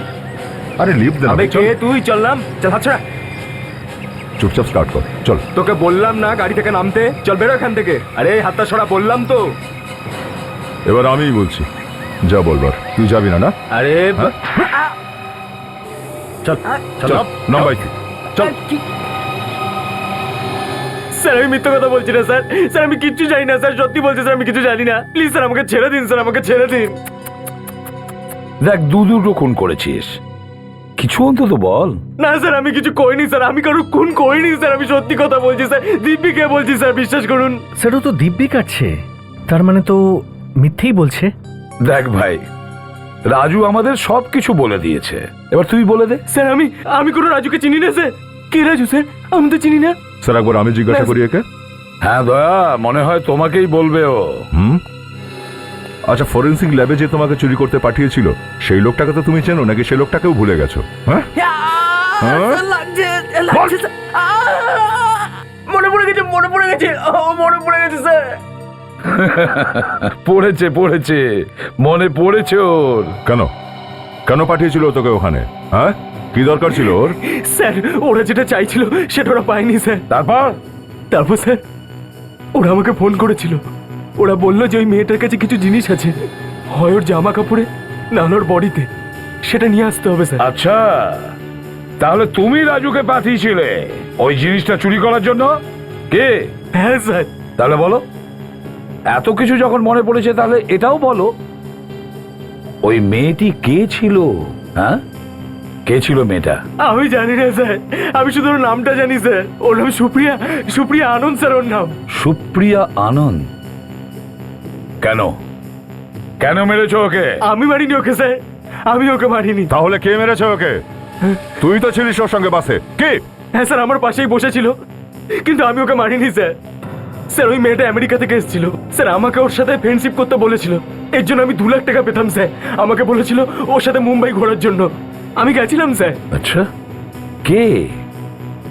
আরে লিফট দে না। আবে কে তুই? চললাম, চল হাত ছড়া। চুপচাপ স্টার্ট কর, চল। তোকে বললাম না গাড়ি থেকে নামতে? চল বেরো এখান থেকে। আরে হাতটা ছড়া বললাম তো। এবার আমিই বলছি, যা বলবার। তুই যাবি না? না, আরে চল চল, নাম বাইক, চল। স্যার, আমি মিথ্যা কথা বলছি না স্যার। স্যার, আমি কিচ্ছু জানি না স্যার, সত্যি বলছি স্যার, আমি কিছু জানি না। প্লিজ স্যার, আমাকে ছেড়ে দিন স্যার, আমাকে ছেড়ে দিন। দেখ, দুটো খুন করেছিস, কিছু অন্তত বল। না স্যার, আমি কিছু করিনি স্যার, আমি কারো খুন করিনি স্যার, আমি সত্যি কথা বলছি স্যার। দিব্যিকে বলছি স্যার, বিশ্বাস করুন। সেটা তো দিব্যি কাটছে, তার মানে তো মিথ্যেই বলছে। দেখ ভাই, রাজু আমাদের সব কিছু বলে দিয়েছে, এবার তুই বলে দে। স্যার, আমি কোনো রাজুকে চিনি না স্যার। কে রাজু স্যার? আমি তো চিনি না। স্যার, একবার আমি জিজ্ঞাসা করি একে। হ্যাঁ দয়া, মনে হয় তোমাকেই বলবে ও। আচ্ছা, ফরেন্সিক ল্যাবে যে তোমাকে চুরি করতে পাঠিয়েছিল, সেই লোকটাকে তো তুমি চেনো নাকি সেই লোকটাকেও ভুলে গেছো? হ্যাঁ, মনে পড়ে গেছে, মনে পড়ে গেছে, মনে পড়ে গেছে স্যার। পড়েছে মনে পড়েছে ওর। কেন কেন পাঠিয়েছিল তোকে ওখানে? হ্যাঁ, কি দরকার ছিল ওর? স্যার, ওরা যেটা চাইছিল সেটা ওরা পায়নি স্যার। তারপর স্যার, ওরা আমাকে ফোন করেছিল। ওরা বললো যে ওই মেয়েটার কাছে কিছু জিনিস আছে, হয় ওর জামা কাপড়ে না ওর বডিতে, সেটা নিয়ে আসতে হবে স্যার। আচ্ছা, তাহলে তুমি রাজুকে পাঠিয়েছিলে ওই জিনিসটা চুরি করার জন্য? কে? হ্যাঁ স্যার। তাহলে বলো, এত কিছু যখন মনে পড়েছে তাহলে এটাও বলো, ওই মেয়েটি কে ছিল? হ্যাঁ, কে ছিল মেয়েটা? আমি জানি না স্যার, আমি শুধু ওর নামটা জানি স্যার। ওর নাম সুপ্রিয়া, সুপ্রিয়া আনন্দ স্যার ওর নাম। সুপ্রিয়া আনন্দ? কেন কেন মেরেছো ওকে? আমি মারিনি ওকে স্যার, আমি ওকে মারিনি। তাহলে কে মেরেছে ওকে? তুই তো ছিলিস ওর সঙ্গে বাসে, কে? হ্যাঁ স্যার, আমার পাশেই বসেছিল, কিন্তু আমি ওকে মারিনি স্যার। স্যার ওই মেয়েটা আমেরিকা থেকে এসেছিল স্যার, আমাকে ওর সাথে ফ্রেন্ডশিপ করতে বলেছিল, এর জন্য আমি 2 লাখ টাকা পেতাম স্যার। আমাকে বলেছিল ওর সাথে মুম্বাই ঘোরার জন্য, আমি গেছিলাম স্যার। আচ্ছা, কে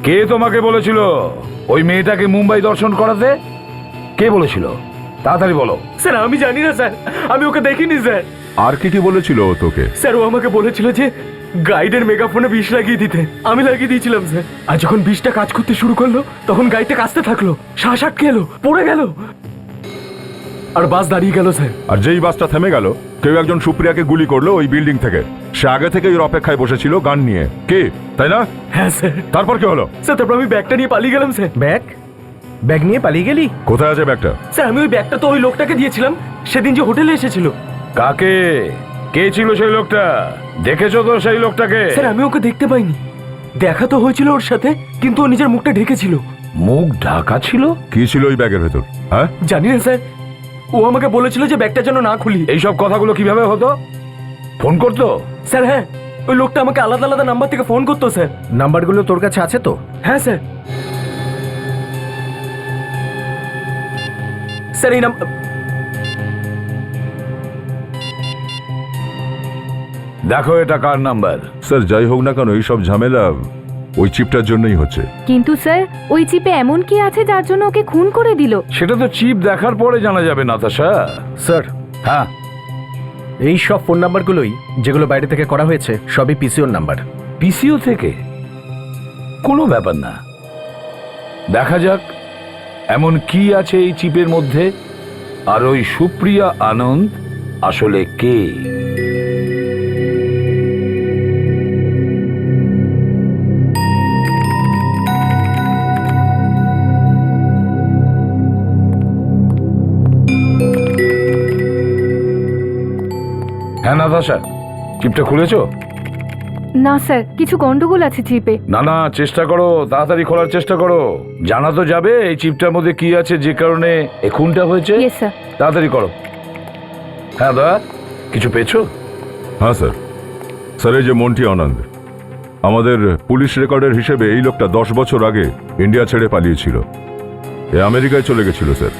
কে তোমাকে বলেছিল ওই মেয়েটাকে মুম্বাই দর্শন করাতে? কে বলেছিল? তাড়াতাড়ি বলো। স্যার আমি জানি না স্যার, আমি ওকে দেখিনি স্যার। আর কি কি বলেছিল ও তোকে? স্যার ও আমাকে বলেছিল যে গাইডের মেগাফোনে বিষ লাগিয়ে দিতে, আমি লাগিয়ে দিয়েছিলাম স্যার। আর যখন বিষটা কাজ করতে শুরু করলো তখন গাইডটা কাজতে থাকলো, শ্বাস আটকে এলো, পড়ে গেল, আর বাস দাঁড়িয়ে গেল স্যার। আর যেই বাসটা থেমে গেল, কেউ একজন সুপ্রিয়াকে গুলি করলো ওই বিল্ডিং থেকে। সে আগে থেকে ওর অপেক্ষায় বসেছিল গান নিয়ে, কে, তাই না? হ্যাঁ স্যার। তারপর কি হলো? স্যার তারপর আমি ব্যাগটা নিয়ে পালিয়ে গেলাম স্যার। ব্যাগ? ব্যাগ নিয়ে পালিয়ে গেলি? কোথায় আছে ব্যাগটা? স্যার আমি ওই ব্যাগটা তো ওই লোকটাকে দিয়েছিলাম সেদিন যে হোটেলে এসেছিল। কাকে? কে ছিল সেই লোকটা? দেখেছো তো সেই লোকটাকে? স্যার আমি ওকে দেখতে পাইনি, দেখা তো হয়েছিল ওর সাথে, কিন্তু ও নিজের মুখটা ঢেকেছিল। মুখ ঢাকা ছিল? কি ছিল ওই ব্যাগের ভেতর? হ্যাঁ জানি না স্যার, ও আমাকে বলেছিল যে ব্যাগটা যেন না খুলি। এইসব কথাগুলো কিভাবে হতো? ফোন করতো? স্যার হ্যাঁ, ওই লোকটা আমাকে আলাদা আলাদা নাম্বার থেকে ফোন করতো স্যার। নাম্বারগুলো তোর কাছে আছে তো? হ্যাঁ স্যার। স্যার এই নাম, দেখো এটা কার নাম্বার? স্যার যাই হোক না কেন এইসব ঝামেলা ওই চিপটার জন্যই হচ্ছে। কিন্তু স্যার ওই চিপে এমন কি আছে যার জন্য ওকে খুন করে দিল? সেটা তো চিপ দেখার পরে জানা যাবে নাতাশা। স্যার, হ্যাঁ, এই সব ফোন নাম্বারগুলোই যেগুলো বাইরে থেকে করা হয়েছে সবই পিসিওর নাম্বার। পিসিও থেকে? কোনো ব্যাপার না, দেখা যাক এমন কি আছে এই চিপের মধ্যে, আর ওই সুপ্রিয়া আনন্দ আসলে কে। হ্যাঁ নাতাশা, চিপটা খুলেছো? না স্যার, কিছু গন্ডগোল আছে চিপে। না না, চেষ্টা করো, তাড়াতাড়ি খোলার চেষ্টা করো। জানা তো যাবে এই চিপটার মধ্যে কি আছে যে কারণে এই খুনটা হয়েছে। Yes sir. তাড়াতাড়ি করো। হ্যাঁ দা, কিছু পেয়েছো? হ্যাঁ স্যার। স্যার এই যে মন্টি আনন্দ, আমাদের পুলিশ রেকর্ডের হিসেবে এই লোকটা 10 বছর আগে ইন্ডিয়া ছেড়ে পালিয়েছিল, এ আমেরিকায় চলে গেছিল স্যার।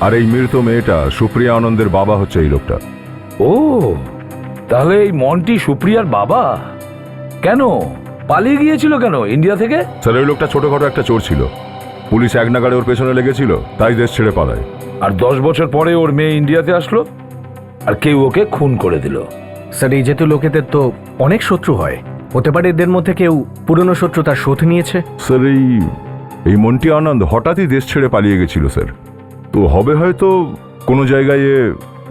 আর এই মৃত মেয়েটা সুপ্রিয়া আনন্দের বাবা হচ্ছে এই লোকটা। ও, তাহলে এই মন্টি সুপ্রিয়ার বাবা? কেন পালিয়ে গিয়েছিল কেন ইন্ডিয়া থেকে? স্যার ওই লোকটা ছোটখাটো একটা চোর ছিল, পুলিশ এক নাগাড়ে ওর পেছনে লেগেছিল, তাই দেশ ছেড়ে পালায়। আর 10 বছর পরে ওর মেয়ে ইন্ডিয়াতে আসলো আর কেউ ওকে খুন করে দিল। স্যার এই যেহেতু লোকেদের তো অনেক শত্রু হয়, হতে পারে এদের মধ্যে কেউ পুরনো শত্রুতার শোধ নিয়েছে। স্যার এই মন্টি আনন্দ হঠাৎই দেশ ছেড়ে পালিয়ে গেছিল স্যার, তো হবে হয়তো কোনো জায়গায়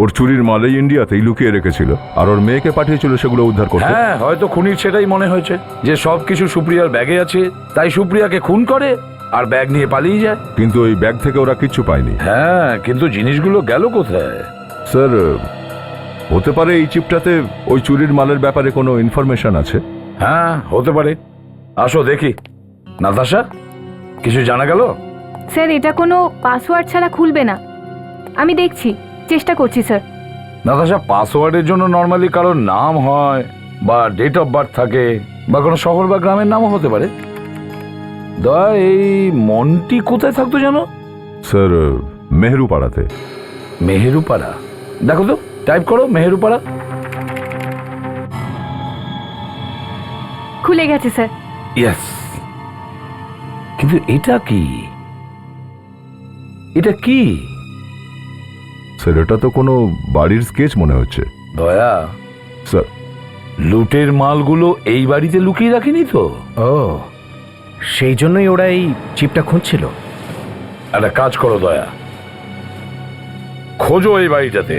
ওর চুরির মালেই ইন্ডিয়াতেই লুকিয়ে রেখেছিল, আর ওর মেয়েকে পাঠিয়েছিল সেগুলো উদ্ধার করতে। হ্যাঁ, হয়তো খুনির সেটাই মনে হয়েছে যে সবকিছু সুপ্রিয়ার ব্যাগে আছে, তাই সুপ্রিয়াকে খুন করে আর ব্যাগ নিয়ে পালিয়ে যায়। কিন্তু ওই ব্যাগ থেকে ওরা কিচ্ছু পায়নি। হ্যাঁ, কিন্তু জিনিসগুলো গেল কোথায়? স্যার হতে পারে এই চিপটাতে ওই চুরির মালের ব্যাপারে কোনো ইনফরমেশন আছে। হ্যাঁ, হতে পারে। আসো দেখি। নাতাশা, কিছু জানা গেল? স্যার এটা কোনো পাসওয়ার্ড ছাড়া খুলবে না, আমি দেখছি, চেষ্টা করছি স্যার। নাতাশা, পাসওয়ার্ডের জন্য নর্মালি কারোর নাম হয় বা ডেট অফ বার্থ থাকে বা কোনো শহর বা গ্রামের নামও হতে পারে। দা, এই মন্টি কোথায় থাকতো জানো? স্যার মেহেরুপাড়াতে। মেহেরুপাড়া? দেখো তো, টাইপ করো মেহেরুপাড়া। খুলে গেছে স্যার। ইয়েস, কিন্তু এটা কি? এটা কি? স্যার এটা তো কোনো বাড়ির স্কেচ মনে হচ্ছে। দয়া, স্যার লুটের মালগুলো এই বাড়িতে লুকিয়ে রাখেনি তো? ও, সেই জন্যই ওরা এই চিপটা খুঁজছিল। একটা কাজ করো দয়া, খোঁজো এই বাড়িটাতে।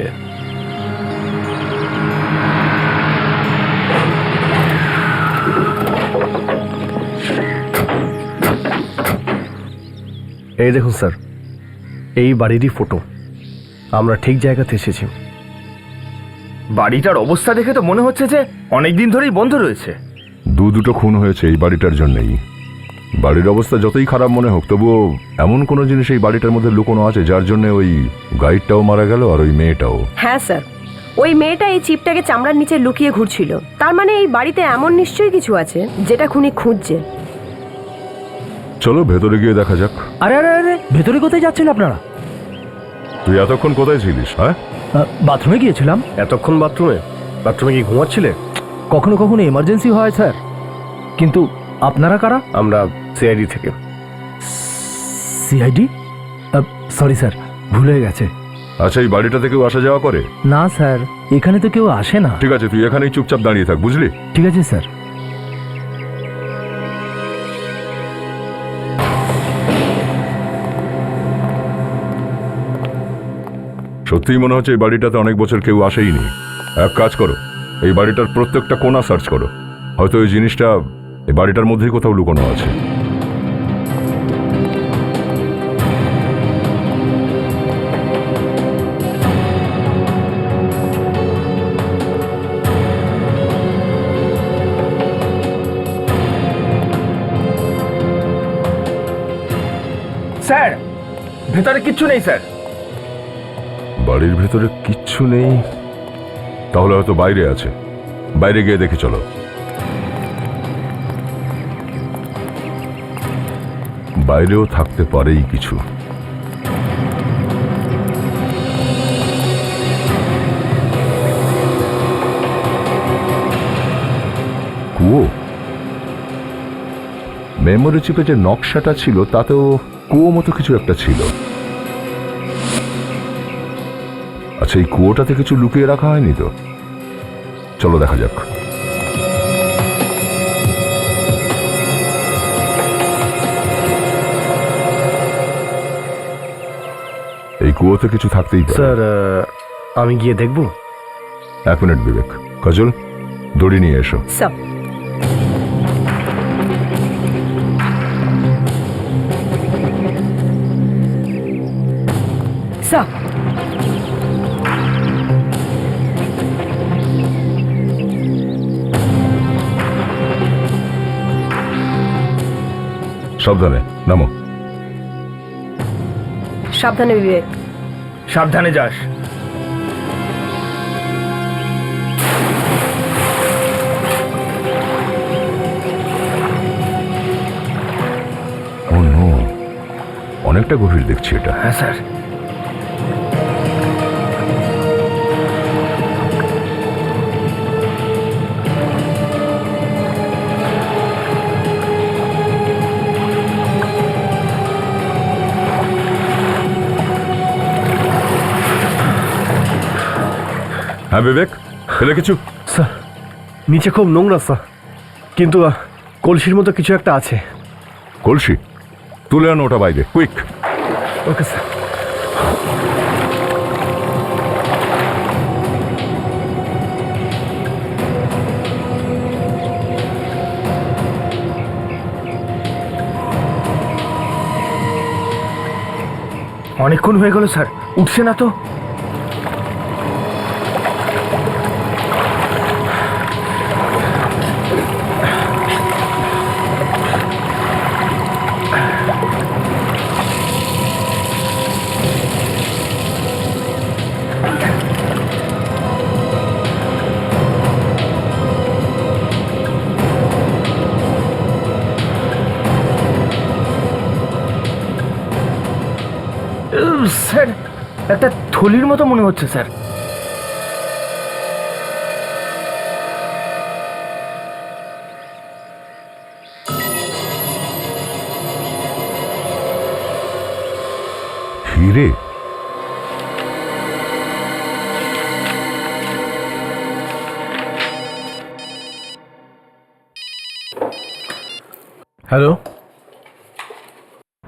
এই দেখুন স্যার, এই বাড়িরই ফটো। আমরা ঠিক জায়গাতে এসেছি। বাড়িটার অবস্থা দেখে তো মনে হচ্ছে যে অনেক দিন ধরেই বন্ধ রয়েছে। দুটো খুন হয়েছে এই বাড়িটার জন্যই। বাড়ির অবস্থা যতই খারাপ মনে হোক, তবুও এমন কোনো জিনিস এই বাড়িটার মধ্যে লুকোনো আছে যার জন্য ওই গাইডটাও মারা গেল আর ওই মেয়েটাও। হ্যাঁ স্যার, ওই মেয়েটা এই চিপটাকে চামড়ার নিচে লুকিয়ে ঘুরছিল। তার মানে এই বাড়িতে এমন নিশ্চয়ই কিছু আছে যেটা খুনি খুঁজছে। চলো ভেতরে গিয়ে দেখা যাক। আরে আরে আরে, ভেতরে কোথায় যাচ্ছেন আপনারা? তুই এতক্ষণ কোথায় ছিলিস? হ্যাঁ, বাথরুমে গিয়েছিলাম। এতক্ষণ বাথরুমে? বাথরুমে কি ঘুমাচ্ছিলে? কখনো কখনো এমার্জেন্সি হয় স্যার। কিন্তু আপনারা কারা? আমরা সিআইডি থেকে। সিআইডি? সরি স্যার, ভুল হয়ে গেছে। আচ্ছা, এই বাড়িটাতে কেউ আসা যাওয়া করে? না স্যার, এখানে তো কেউ আসে না। ঠিক আছে, তুই এখানেই চুপচাপ দাঁড়িয়ে থাক, বুঝলি? ঠিক আছে স্যার। সত্যিই মনে হচ্ছে এই বাড়িটাতে অনেক বছর কেউ আসেইনি। এক কাজ করো, এই বাড়িটার প্রত্যেকটা কোণা সার্চ করো। হয়তো এই জিনিসটা এই বাড়িটার মধ্যেই কোথাও লুকোনো আছে। স্যার, ভেতরে কিচ্ছু নেই স্যার। বাড়ির ভেতরে কিচ্ছু নেই? তাহলে হয়তো বাইরে আছে। বাইরে গিয়ে দেখে চলো। বাইরেও থাকতে পারেই কিছু। কুয়ো? মেমোরি চিপে যে নকশাটা ছিল তাতেও কুয়ো মতো কিছু একটা ছিল। আচ্ছা, এই কুয়োটাতে কিছু লুকিয়ে রাখা হয়নি তো? চলো দেখা যাক। এই কুয়োতে কিছু থাকতেই পারে। স্যার, আমি গিয়ে দেখব? এক মিনিট বিবেক। কাজল, দড়ি নিয়ে এসো। স্যার, স্যার, সাবধানে নামো। সাবধানে বিবেক। সাবধানে যাস। ও নো, অনেকটা গভীর দেখছি এটা। হ্যাঁ স্যার। হ্যাঁ বিবেক, ফেলে কিছু? স্যার, নিচে খুব নোংরা স্যার, কিন্তু কলসির মতো কিছু একটা আছে। কলসি? তুলে আনো ওটা বাইরে, কুইক। Okay sir. অনেকক্ষণ হয়ে গেল স্যার, উঠছে না তো। স্যার, একটা থলির মতো মনে হচ্ছে স্যার। হিরে? হ্যালো,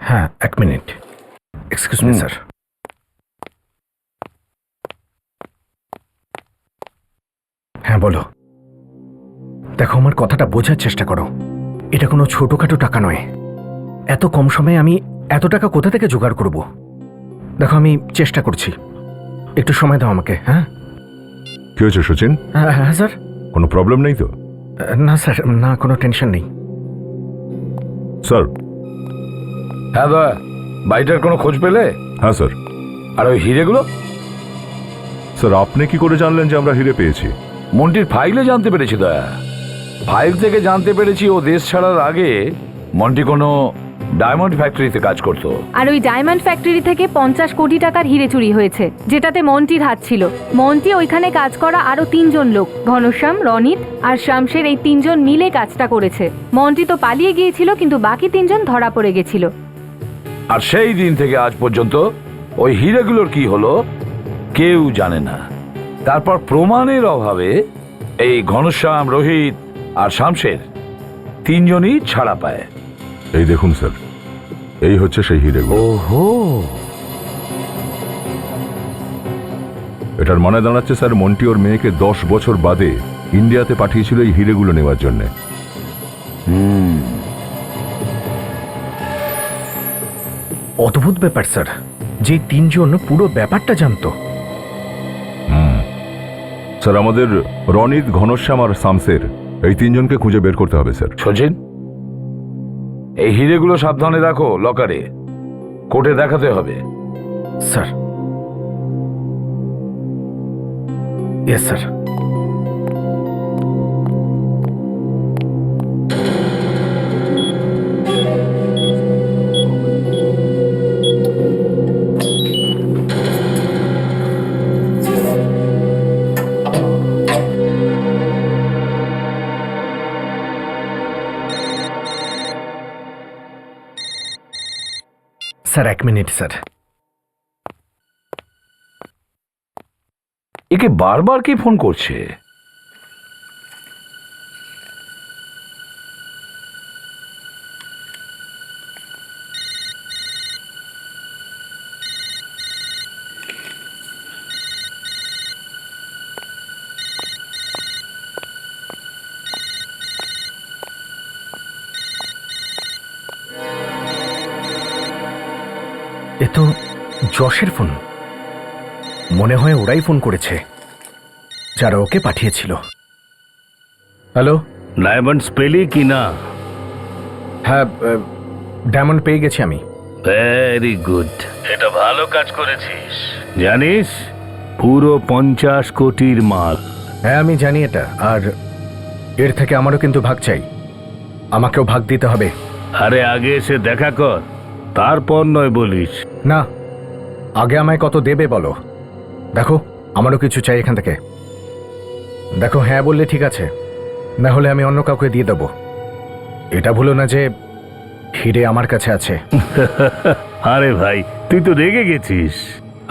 হ্যাঁ এক মিনিট, এক্সকিউজ মি স্যার। হ্যাঁ বলো। দেখো, আমার কথাটা বোঝার চেষ্টা করো। এটা কোনো ছোটোখাটো টাকা নয়। এত কম সময়ে আমি এত টাকা কোথা থেকে জোগাড় করব? দেখো, আমি চেষ্টা করছি, একটু সময় দাও আমাকে। হ্যাঁ কি হয়েছে সচিন? হ্যাঁ হ্যাঁ স্যার। কোনো প্রবলেম নেই তো? না স্যার, না, কোনো টেনশন নেই। স্যার। হ্যাঁ দা, বাড়িটার কোনো খোঁজ পেলে? হ্যাঁ স্যার। আর ওই হিরেগুলো? স্যার, আপনি কি করে জানলেন যে আমরা হিরে পেয়েছি? মন্টির ফাইলে জানতে পেরেছি দয়া। ফাইল থেকে জানতে পেরেছি ও দেশ ছাড়ার আগে মন্টি কোনো ডায়মন্ড ফ্যাক্টরিতে কাজ করতো। আর ওই ডায়মন্ড ফ্যাক্টরি থেকে 50 কোটি টাকার হিরে চুরি হয়েছে, যেটাতে মন্টির হাত ছিল। মন্টি ওইখানে কাজ করা আরো 3 জন লোক, ঘনশ্যাম, রনিত আর শামশের, এই 3 জন মিলে কাজটা করেছে। মন্টি তো পালিয়ে গিয়েছিল, কিন্তু বাকি 3 জন ধরা পড়ে গেছিল। আর সেই দিন থেকে আজ পর্যন্ত ওই হিরেগুলোর কি হলো কেউ জানে না। তারপর প্রমাণের অভাবে এই ঘনশ্যাম, রোহিত আর শামশের 3 জনই ছাড়া পায়। এই দেখুন স্যার, এই হচ্ছে সেই হিরেগুলো। ওহো, এটার মানে দাঁড়াচ্ছে স্যার, মন্টি ওর মেয়েকে 10 বছর বাদে ইন্ডিয়াতে পাঠিয়েছিল এই হিরেগুলো নেওয়ার জন্য। অদ্ভুত ব্যাপার স্যার, যে 3 জন পুরো ব্যাপারটা জানতো। স্যার, আমাদের রনিত, ঘনশ্যাম আর শামসের এই 3 জনকে খুঁজে বের করতে হবে স্যার। সচিন, এই হিরেগুলো সাবধানে রাখো লকারে, কোর্টে দেখাতে হবে। Sir. Yes sir. Sir, 1 minute sir. একে বারবার কি ফোন করছে? এ তো যশের ফোন। মনে হয় ওরাই ফোন করেছে, যারা ওকে পাঠিয়েছিল। হ্যালো, ডায়মন্ডস পেলি কি না? হ্যাঁ, ডায়মন্ড পেয়ে গেছি আমি। ভেরি গুড, এটা ভালো কাজ করেছিস। জানিস, পুরো 50 কোটির মাল। হ্যাঁ, আমি জানি এটা, আর এর থেকে আমারও কিন্তু ভাগ চাই। আমাকেও ভাগ দিতে হবে। আরে আগে এসে দেখা কর, তারপর নয় বলিস। না, আগে আমায় কত দেবে বলো। দেখো, আমারও কিছু চাই এখান থেকে। দেখো, হ্যাঁ বললে ঠিক আছে, না হলে আমি অন্য কাউকে দিয়ে দেবো। এটা ভুলো না যে হিরে আমার কাছে আছে। আরে ভাই, তুই তো রেগে গেছিস।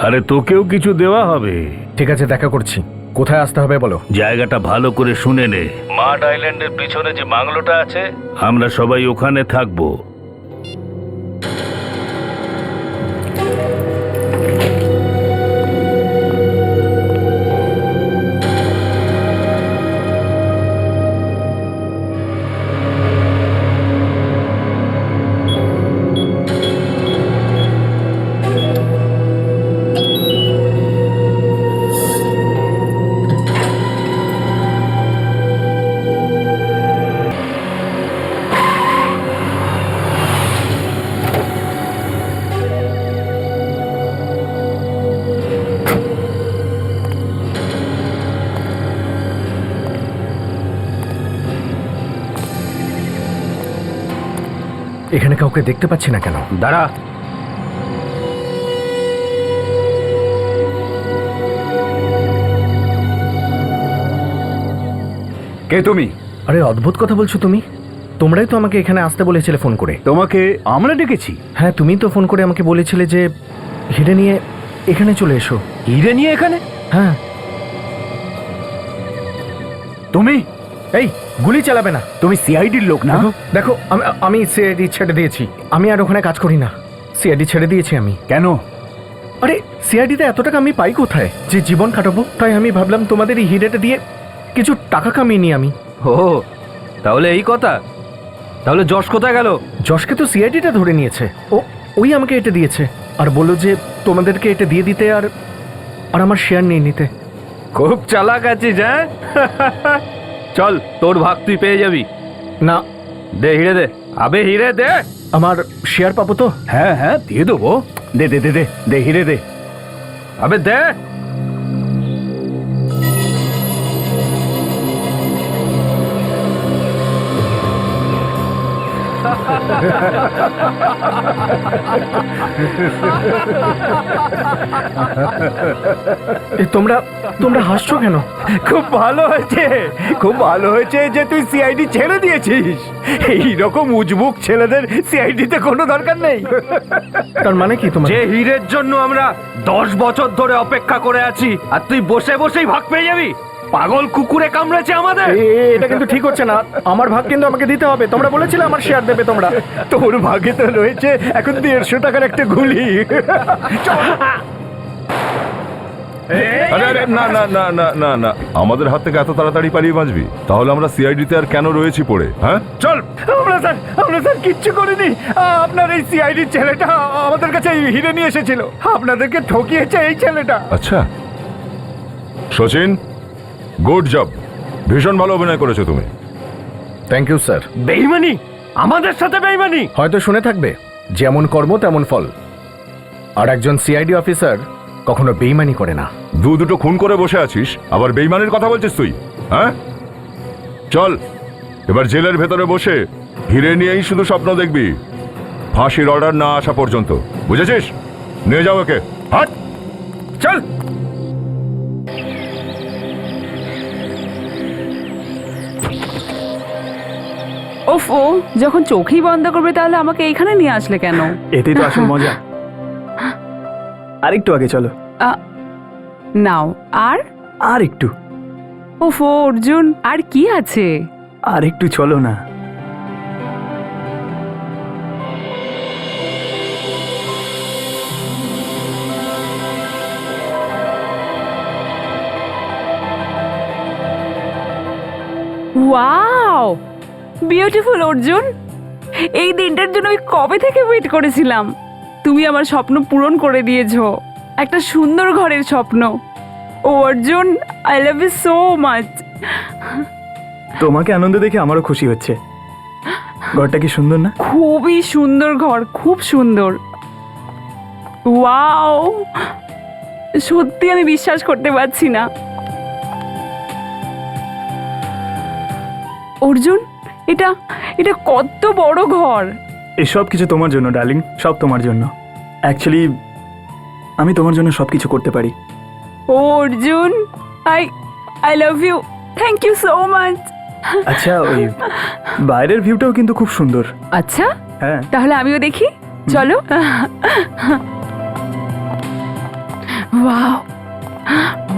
আরে তোকেও কিছু দেওয়া হবে। ঠিক আছে, দেখা করছি। কোথায় আসতে হবে বলো? জায়গাটা ভালো করে শুনে নে। মাড আইল্যান্ডের পিছনে যে বাংলোটা আছে, আমরা সবাই ওখানে থাকবো। এখানে কাউকে দেখতে পাচ্ছি না কেন? দাঁড়া। কে তুমি? আরে অদ্ভুত কথা বলছো তুমি। তোমরাই তো আমাকে এখানে আসতে বলেছিলে ফোন করে। তোমাকে আমরা ডেকেছি? হ্যাঁ, তুমি তো ফোন করে আমাকে বলেছিলে যে হিরে নিয়ে এখানে চলে এসো। হিরে নিয়ে এখানে? হ্যাঁ। তুমি? এই, গুলি চালাবে না। তুমি সিআইডির লোক না? দেখো, আমি সিআইডি ছেড়ে দিয়েছি। আমি আর ওখানে কাজ করি না। সিআইডি ছেড়ে দিয়েছি আমি। কেন? আরে সিআইডিতে এত টাকা আমি পাই কোথায় যে জীবন কাটাবো? তাই আমি ভাবলাম তোমাদের এই হিরেটা দিয়ে কিছু টাকা কামিয়ে নিই আমি। ও, তাহলে এই কথা। তাহলে যশ কোথায় গেল? যশকে তো সিআইডিটা ধরে নিয়েছে। ওই আমাকে এটা দিয়েছে আর বললো যে তোমাদেরকে এটা দিয়ে দিতে আর আর আমার শেয়ার নিয়ে নিতে। খুব চালাক আছিস, হ্যাঁ? চল, তোর ভাগ তুই পেয়ে যাবি। না, দে হিরে দে, আবে হিরে দে। আমার শেয়ার পাবো তো? হ্যাঁ হ্যাঁ দিয়ে দেবো, দে দে দে দে দে হিরে দে। আবে দে। এ তোমরা তোমরা হাসছো কেন? খুব ভালো হয়েছে, খুব ভালো হয়েছে যে তুই সিআইডি ছেড়ে দিয়েছিস। এইরকম উজবুক ছেলেদের সিআইডিতে কোনো দরকার নেই। তার মানে কি তোমার? যে হীরের জন্য আমরা 10 বছর ধরে অপেক্ষা করে আছি, আর তুই বসে বসেই ভাগ পেয়ে যাবি? পাগল কুকুরে কামড়েছে আমাদের। এটা কিন্তু ঠিক হচ্ছে না। আমার ভাগ কিন্তু আমাকে দিতে হবে। তোমরা বলেছিলে আমার শেয়ার দেবে তোমরা। তোর ভাগে তো রয়েছে এখন 150 টাকার একটা গুলি। আরে আরে না না না না না না, আমাদের হাত থেকে এত তাড়াতাড়ি পালিয়ে বাঁচবি? তাহলে আমরা সিআইডিতে আর কেন রয়েছি পড়ে? হ্যাঁ চল। আমরা স্যার কিচ্ছু করিনি। আপনার এই সিআইডি ছেলেটা আমাদের কাছে হিরে নিয়ে এসেছিল। আপনাদেরকে ঠকিয়েছে এই ছেলেটা। আচ্ছা সচিন, গুড জব, ভীষণ ভালো অভিনয় করেছো তুমি। Thank you sir. বেইমানি, আমাদের সাথে বেইমানি। হয়তো শুনে থাকবে যেমন কর্ম তেমন ফল, আর একজন সিআইডি অফিসার কখনো বেইমানি করে না। দুটো খুন করে বসে আছিস, আবার বেইমানের কথা বলছিস তুই? হ্যাঁ চল, এবার জেলের ভেতরে বসে হিরে নিয়েই শুধু স্বপ্ন দেখবি, ফাঁসির অর্ডার না আসা পর্যন্ত। বুঝেছিস? নিয়ে যাও ওকে, হাট চল। ওফো, যখন চোখই বন্ধ করবে তাহলে আমাকে এইখানে নিয়ে আসলে কেন? এতেই তো আসল মজা। আরেকটু আগে চলো। নাও, আর আর একটু। ওফো অর্জুন, আর কি আছে? আর একটু চলো না। Wow, beautiful Arjun. এই দিনটার জন্য আমি কবে থেকে ওয়েট করেছিলাম। তুমি আমার স্বপ্ন পূরণ করে দিয়েছো, একটা সুন্দর ঘরের স্বপ্ন। ও Arjun, I love you so much. তোমাকে আনন্দ দেখে আমারও খুশি হচ্ছে। ঘরটা কি সুন্দর না? খুবই সুন্দর ঘর, খুব সুন্দর। ওয়াও, সত্যি আমি বিশ্বাস করতে পারছি না। অর্জুন, এটা এটা কত বড় ঘর। এসব কিছু তোমার জন্য ডার্লিং, সব তোমার জন্য। অ্যাকচুয়ালি আমি তোমার জন্য সব কিছু করতে পারি। Arjun, I love you, thank you so much. আচ্ছা, ওই বাইরের ভিউটাও কিন্তু খুব সুন্দর। আচ্ছা, হ্যাঁ তাহলে আমিও দেখি, চলো। ওয়াও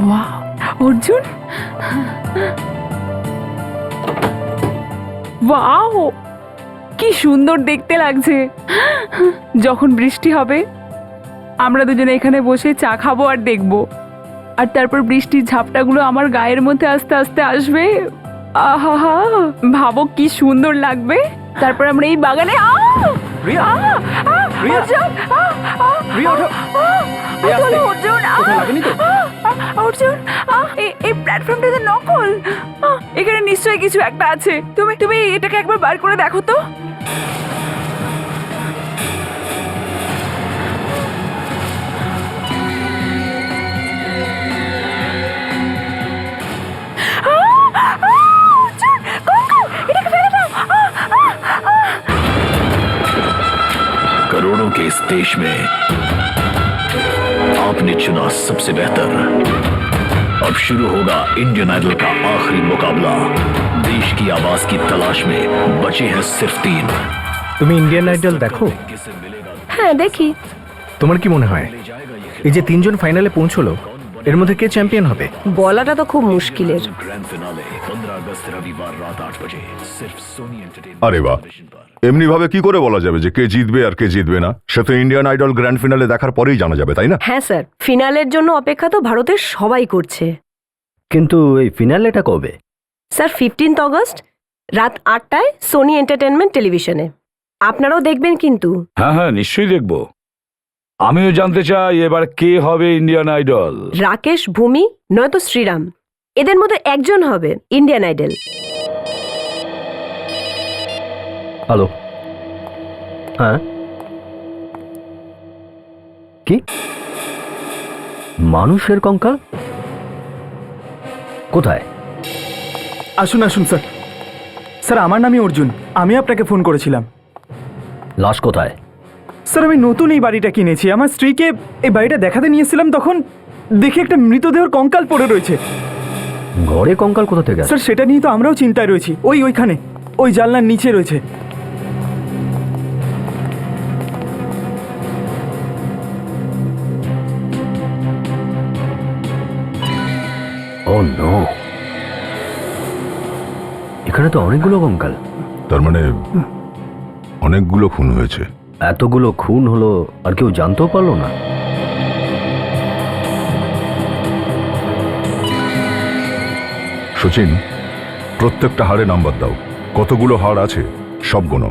ওয়াও, অর্জুন, ওয়াও, কি সুন্দর দেখতে লাগছে। যখন বৃষ্টি হবে আমরা দুজনে এখানে বসে চা খাবো আর দেখবো, আর তারপর বৃষ্টির ঝাপটাগুলো আমার গায়ের মধ্যে আস্তে আস্তে আসবে। আহা, ভাবো কি সুন্দর লাগবে। তারপর আমরা এই বাগানে অর্জুন, এই প্ল্যাটফর্মটাতে নকল। এখানে নিশ্চয়ই কিছু একটা আছে। তুমি এটাকে একবার বার করে দেখো তো। करोड़ों के इस देश में आपने चुना सबसे बेहतर। अब शुरू होगा इंडियन आइडल का आखिरी मुकाबला। देश की आवाज की तलाश में बचे हैं सिर्फ 3। তুমি ইন্ডিয়ান আইডল দেখো? হ্যাঁ দেখি। তোমার কি মনে হয় এই যে 3 জন ফাইনালে পৌঁছলো, এর মধ্যে কে চ্যাম্পিয়ন হবে? বলাটা তো খুব মুশকিলের। আরে বাহ, এমনি ভাবে কি করে বলা যাবে যে কে জিতবে আর কে জিতবে না? সে তো ইন্ডিয়ান আইডল গ্র্যান্ড ফিনালে দেখার পরেই জানা যাবে, তাই না? হ্যাঁ স্যার, ফিনালের জন্য অপেক্ষা তো ভারতের সবাই করছে। কিন্তু এই ফিনালেটা কবে? স্যার 15 অগস্ট রাত 8টায় সোনি এন্টারটেনমেন্ট টেলিভিশনে। আপনারাও দেখবেন কিন্তু। হ্যাঁ হ্যাঁ, নিশ্চয়ই দেখব। আমিও জানতে চাই এবার কে হবে ইন্ডিয়ান আইডল। রাকেশ, ভূমি নয়তো শ্রীরাম, এদের মধ্যে একজন হবে ইন্ডিয়ান আইডল। হ্যালো, হ্যাঁ কি মানুষের কঙ্কাল কোথায়? আসুন আসুন স্যার। স্যার আমার নামই অর্জুন, আমি আপনাকে ফোন করেছিলাম। লাশ কোথায়? স্যার আমি নতুন এই বাড়িটা কিনেছি, আমার স্ত্রীকে এই বাড়িটা দেখাতে নিয়েছিলাম, তখন দেখি একটা মৃতদেহের কঙ্কাল পড়ে রয়েছে। ঘরে কঙ্কাল কোথা থেকে আসে? স্যার সেটা নিয়ে তো আমরাও চিন্তায় রয়েছি। ওইখানে ওই জানলার নিচে রয়েছে। ও নো, এখানে তো অনেকগুলো কঙ্কাল। তার মানে অনেকগুলো খুন হয়েছে। এতগুলো খুন হলো আর কেউ জানতেও পারলো না? সচিন, প্রত্যেকটা হাড়ে নাম্বার দাও। কতগুলো হাড় আছে সব গোনো।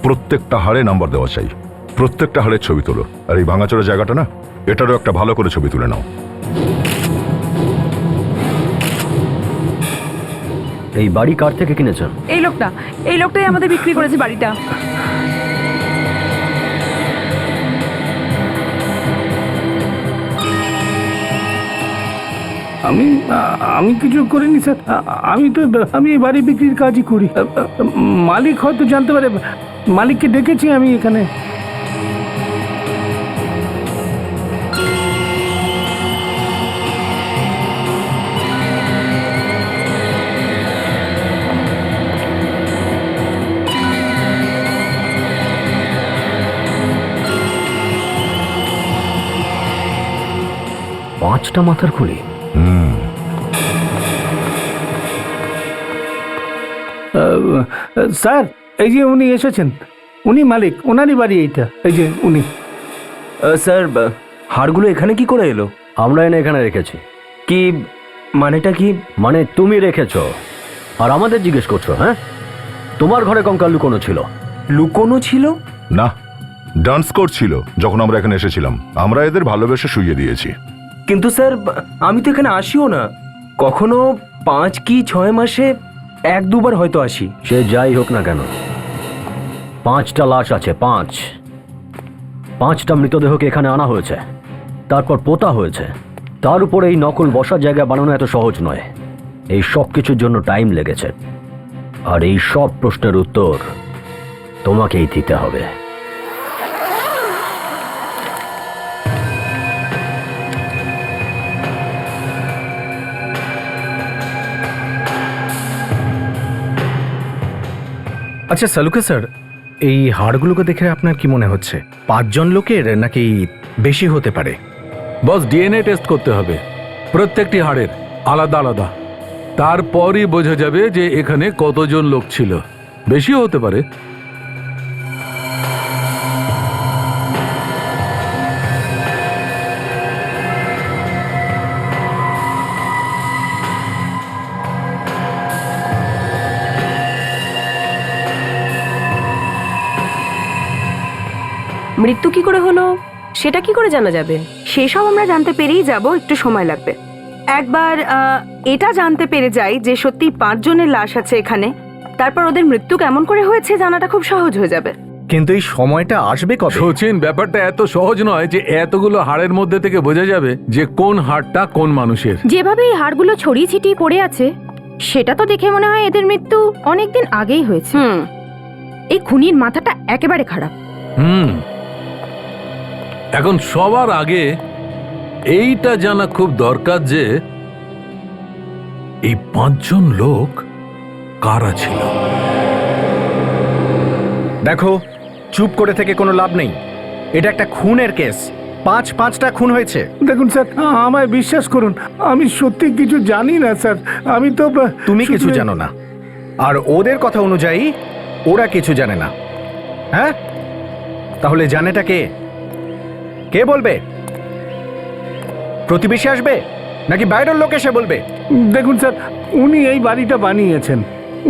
প্রত্যেকটা হাড়ে নাম্বার দেওয়া চাই। প্রত্যেকটা হাড়ের ছবি তোলো। আর এই ভাঙাচোরা জায়গাটা না, এটারও একটা ভালো করে ছবি তুলে নাও। এই বাড়ি কার থেকে কিনেছেন? এই লোকটাই আমাদের বিক্রি করেছে বাড়িটা। আমি কিছু করিনি স্যার। আমি এই বাড়ি বিক্রির কাজই করি। মালিক হয়তো জানতে পারে, মালিককে ডেকেছি আমি এখানে। পাঁচটা মাথার খুলি। স্যার এই যে উনি এসেছেন, উনি মালিক, ওনারই বাড়ি এইটা। এই যে উনি। স্যার হাড়গুলো এখানে কি করে এলো? আমরা এনে এখানে রেখেছি। কি মানেটা কি? মানে তুমি রেখেছ আর আমাদের জিজ্ঞেস করছো? হ্যাঁ, তোমার ঘরে কঙ্কাল লুকোনো ছিল। লুকোনো ছিল না, ডান্স করছিল যখন আমরা এখানে এসেছিলাম। আমরা এদের ভালোবেসে শুইয়ে দিয়েছি। কিন্তু স্যার আমি তো এখানে আসিও না। কখনো 5 কি 6 মাসে 1-2 বার হয়তো আসি। সে যাই হোক না কেন, 5টা লাশ আছে। পাঁচটা মৃতদেহকে এখানে আনা হয়েছে, তারপর পোতা হয়েছে। তার উপরে এই নকল বসার জায়গা বানানো এত সহজ নয়। এই সব কিছুর জন্য টাইম লেগেছে, আর এই সব প্রশ্নের উত্তর তোমাকেই দিতে হবে। আচ্ছা সালুকে স্যার, এই হাড়গুলোকে দেখে আপনার কি মনে হচ্ছে 5 জন লোকের নাকি বেশি হতে পারে? বস, ডিএনএ টেস্ট করতে হবে প্রত্যেকটি হাড়ের আলাদা আলাদা। তারপরই বোঝা যাবে যে এখানে কতজন লোক ছিল। বেশিও হতে পারে। মৃত্যু কি করে হলো সেটা কি করে জানা যাবে? সেসব আমরা জানতে পেরেই যাব, একটু সময় লাগবে। একবার এটা জানতে পেরে যাই যে সত্যি 5 জনের লাশ আছে এখানে, তারপর ওদের মৃত্যু কেমন করে হয়েছে জানাটা খুব সহজ হয়ে যাবে। কিন্তু এই সময়টা আসবে কবে? সচিন, ব্যাপারটা এত সহজ নয় যে এতগুলো হাড়ের মধ্যে থেকে বোঝা যাবে যে কোন হাড়টা কোন মানুষের। যেভাবে এই হাড়গুলো ছড়িয়ে ছিটিয়ে পড়ে আছে, সেটা তো দেখে মনে হয় এদের মৃত্যু অনেকদিন আগেই হয়েছে। এই খুনির মাথাটা একেবারে খারাপ। এখন সবার আগে এইটা জানা খুব দরকার যে এই 5 জন লোক কারা ছিল। দেখো, চুপ করে থেকে কোনো লাভ নেই। এটা একটা খুনের কেস। 5টা খুন হয়েছে। দেখুন স্যার, আমায় বিশ্বাস করুন, আমি সত্যি কিছু জানি না স্যার। আমি তো তুমি কিছু জানো না, আর ওদের কথা অনুযায়ী ওরা কিছু জানে না। হ্যাঁ, তাহলে জানেটা কে? কে বলবে? প্রতিবেশী আসবে নাকি বাইরের লোক এসে বলবে? দেখুন স্যার, উনি এই বাড়িটা বানিয়েছেন,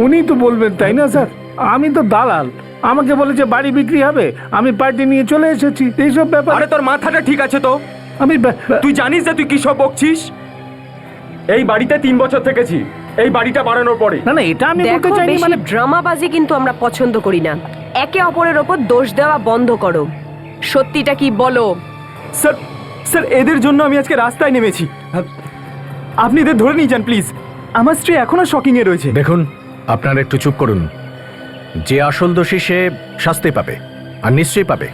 উনি তো বলবেন, তাই না স্যার? আমি তো দালাল। আমাকে বলেছে বাড়ি বিক্রি হবে, আমি পার্টি নিয়ে চলে এসেছি। এইসব ব্যাপার আরে তোর মাথাটা ঠিক আছে তো? আমি তুই জানিস যে তুই কি সব বকছিস? এই বাড়িতে 3 বছর থেকেছি, এই বাড়িটা বানানোর পরে। না না, এটা আমি বলতে দেখো, চাইনি, বেশি মানে ড্রামাবাজি কিন্তু আমরা পছন্দ করি না। একে অপরের ওপর দোষ দেওয়া বন্ধ করো। সত্যিটা কি বলো? স্যার স্যার এদের জন্য আমি আজকে রাস্তায় নেমেছি। আপনি এদের ধরে নিয়ে যান প্লিজ। আমার স্ত্রী এখনো শকিং এ রয়েছে। দেখুন, আপনারা একটু চুপ করুন। যে আসল দোষী সে শাস্তি পাবে, আর নিশ্চয়ই পাবে।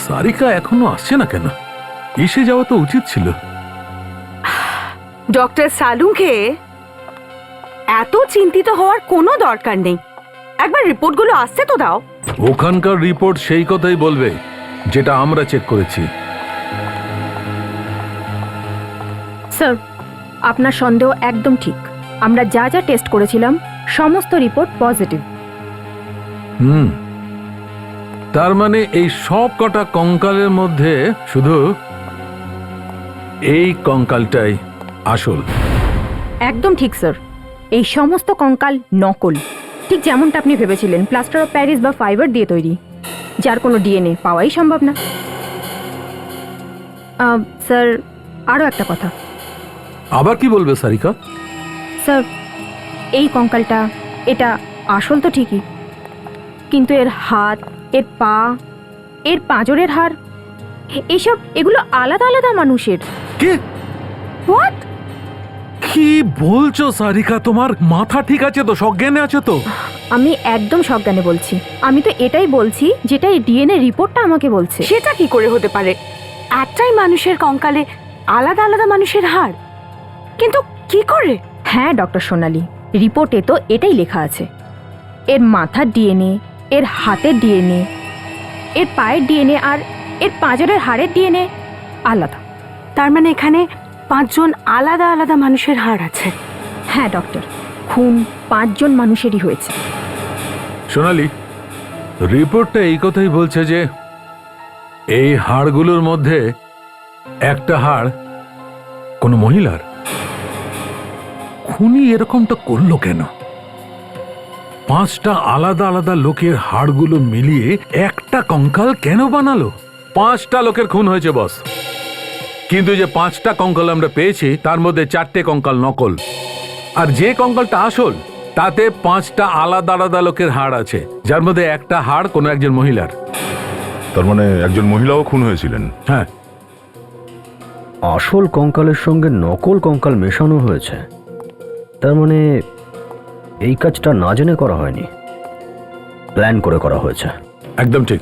সারিকা এখনো আসছে না কেন? এসে যাওয়া তো উচিত ছিল। ডক্টর সালুকে এত চিন্তিত হওয়ার কোনো দরকার নেই। একবার রিপোর্টগুলো আসতে তো দাও। ওখানকার রিপোর্ট সেই কথাই বলবে যেটা আমরা চেক করেছি। স্যার, আপনার সন্দেহ একদম ঠিক। আমরা যা যা টেস্ট করেছিলাম সমস্ত রিপোর্ট পজিটিভ। তার মানে এই সব কটা কঙ্কালের মধ্যে শুধু এই কঙ্কালটাই আসল। একদম ঠিক স্যার, এই সমস্ত কঙ্কাল নকল, ঠিক যেমনটা আপনি ভেবেছিলেন, প্লাস্টার অফ প্যারিস বা ফাইবার দিয়ে তৈরি, যার কোনো ডিএনএ পাওয়াই সম্ভব না। স্যার, আরও একটা কথা। আবার কি বলবে সারিকা? স্যার, এই কঙ্কালটা এটা আসল তো ঠিকই, কিন্তু এর হাত, এর পা, এর পাঁজরের হাড়, এগুলো আলাদা আলাদা মানুষের। কি কি বলছো সারিকা? তোমার মাথা ঠিক আছে তো? সজ্ঞানে আছে তো? আমি একদম সজ্ঞানে বলছি। আমি তো এটাই বলছি যেটা এই ডিএনএ রিপোর্টটা আমাকে বলছে। সেটা কি করে হতে পারে? একটাই মানুষের কঙ্কালে আলাদা আলাদা মানুষের হাড়, কিন্তু কি করে? হ্যাঁ ডক্টর সোনালি, রিপোর্টে তো এটাই লেখা আছে। এর মাথার ডিএনএ, এর হাতের ডিএনএ, এর পায়ের ডিএনএ আর এর পাঁজরের হাড়ের ডিএনএ আলাদা। তার মানে এখানে 5 জন আলাদা আলাদা মানুষের হাড় আছে। হ্যাঁ ডক্টর, খুন 5 জন মানুষেরই হয়েছে। সোনালি, রিপোর্টটা এই কথাই বলছে যে এই হাড়গুলোর মধ্যে একটা হাড় কোনো মহিলার। খুনি এরকমটা করলো কেন? 5টা আলাদা আলাদা লোকের হাড়গুলো মিলিয়ে একটা কঙ্কাল কেন বানালো? 5টা লোকের খুন হয়েছে বস, কিন্তু যে 5টা কঙ্কাল আমরা পেয়েছি তার মধ্যে 4টে কঙ্কাল নকল, আর যে কঙ্কালটা আসল তাতে 5টা আলাদা আলাদা লোকের হাড় আছে, যার মধ্যে একটা হাড় কোনো একজন মহিলার। তার মানে একজন মহিলাও খুন হয়েছিলেন? হ্যাঁ। আসল কঙ্কালের সঙ্গে নকল কঙ্কাল মেশানো হয়েছে, তার মানে এই কাজটা না জেনে করা হয়নি, প্ল্যান করে করা হয়েছে। একদম ঠিক।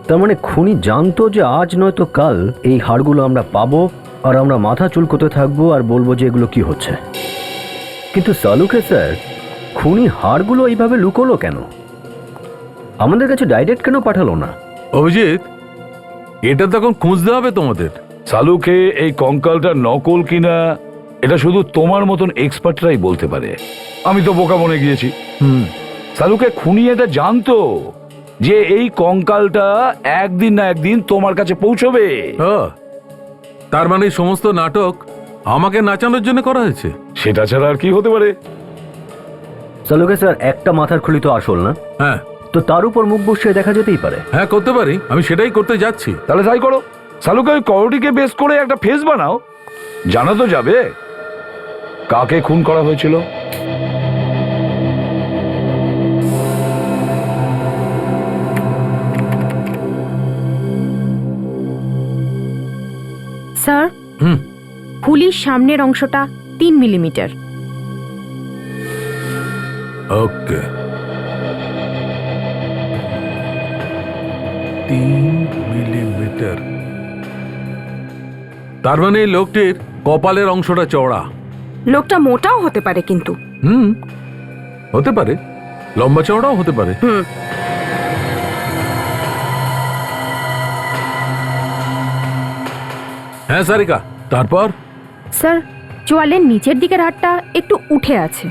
তার মানে খুনি জানতো যে আজ নয়তো কাল এই হাড়গুলো আমরা পাবো, আর আমরা মাথা চুলকোতে থাকবো আর বলবো যে এগুলো কি হচ্ছে। কিন্তু সালুকে স্যার, খুনি হাড়গুলো এইভাবে লুকোলো কেন? আমাদের কাছে ডাইরেক্ট কেন পাঠালো না? অভিজিৎ, এটা তখন খুঁজতে হবে তোমাদের। সালুকে এই কঙ্কালটা নকল কিনা এটা শুধু তোমার মতন এক্সপার্টরাই বলতে পারে। আমি তো বোকা মনে গিয়েছি। সালুকে খুনি এটা জানতো যে এই কঙ্কালটা একদিন না একদিন তোমার কাছে পৌঁছবে। তার মানে এই সমস্ত নাটক আমাকে নাচানোর জন্য করা হয়েছে? সেটা ছাড়া আর কি হতে পারে? সালুকে স্যার, একটা মাথার খুলি তো আসল না? হ্যাঁ। তো তার উপর মুখ বসিয়ে দেখা যেতেই পারে। হ্যাঁ, করতে পারি, আমি সেটাই করতে যাচ্ছি। তাহলে তাই করো। সালুকে ওই করোটিকে বেস করে একটা ফেস বানাও, জানা তো যাবে কাকে খুন করা হয়েছিল। স্যার, খুলির সামনের অংশটা 3 মিলিমিটার। ওকে, 3 মিলিমিটার। তার মানে এই লোকটির কপালের অংশটা চওড়া। লোকটা মোটাও হতে পারে কিন্তু। হতে পারে, লম্বা চওড়াও হতে পারে। হ্যাঁ সারিকা, তারপর? স্যার, চোয়ালের নিচের দিকের হাড়টা একটু উঠে আছে।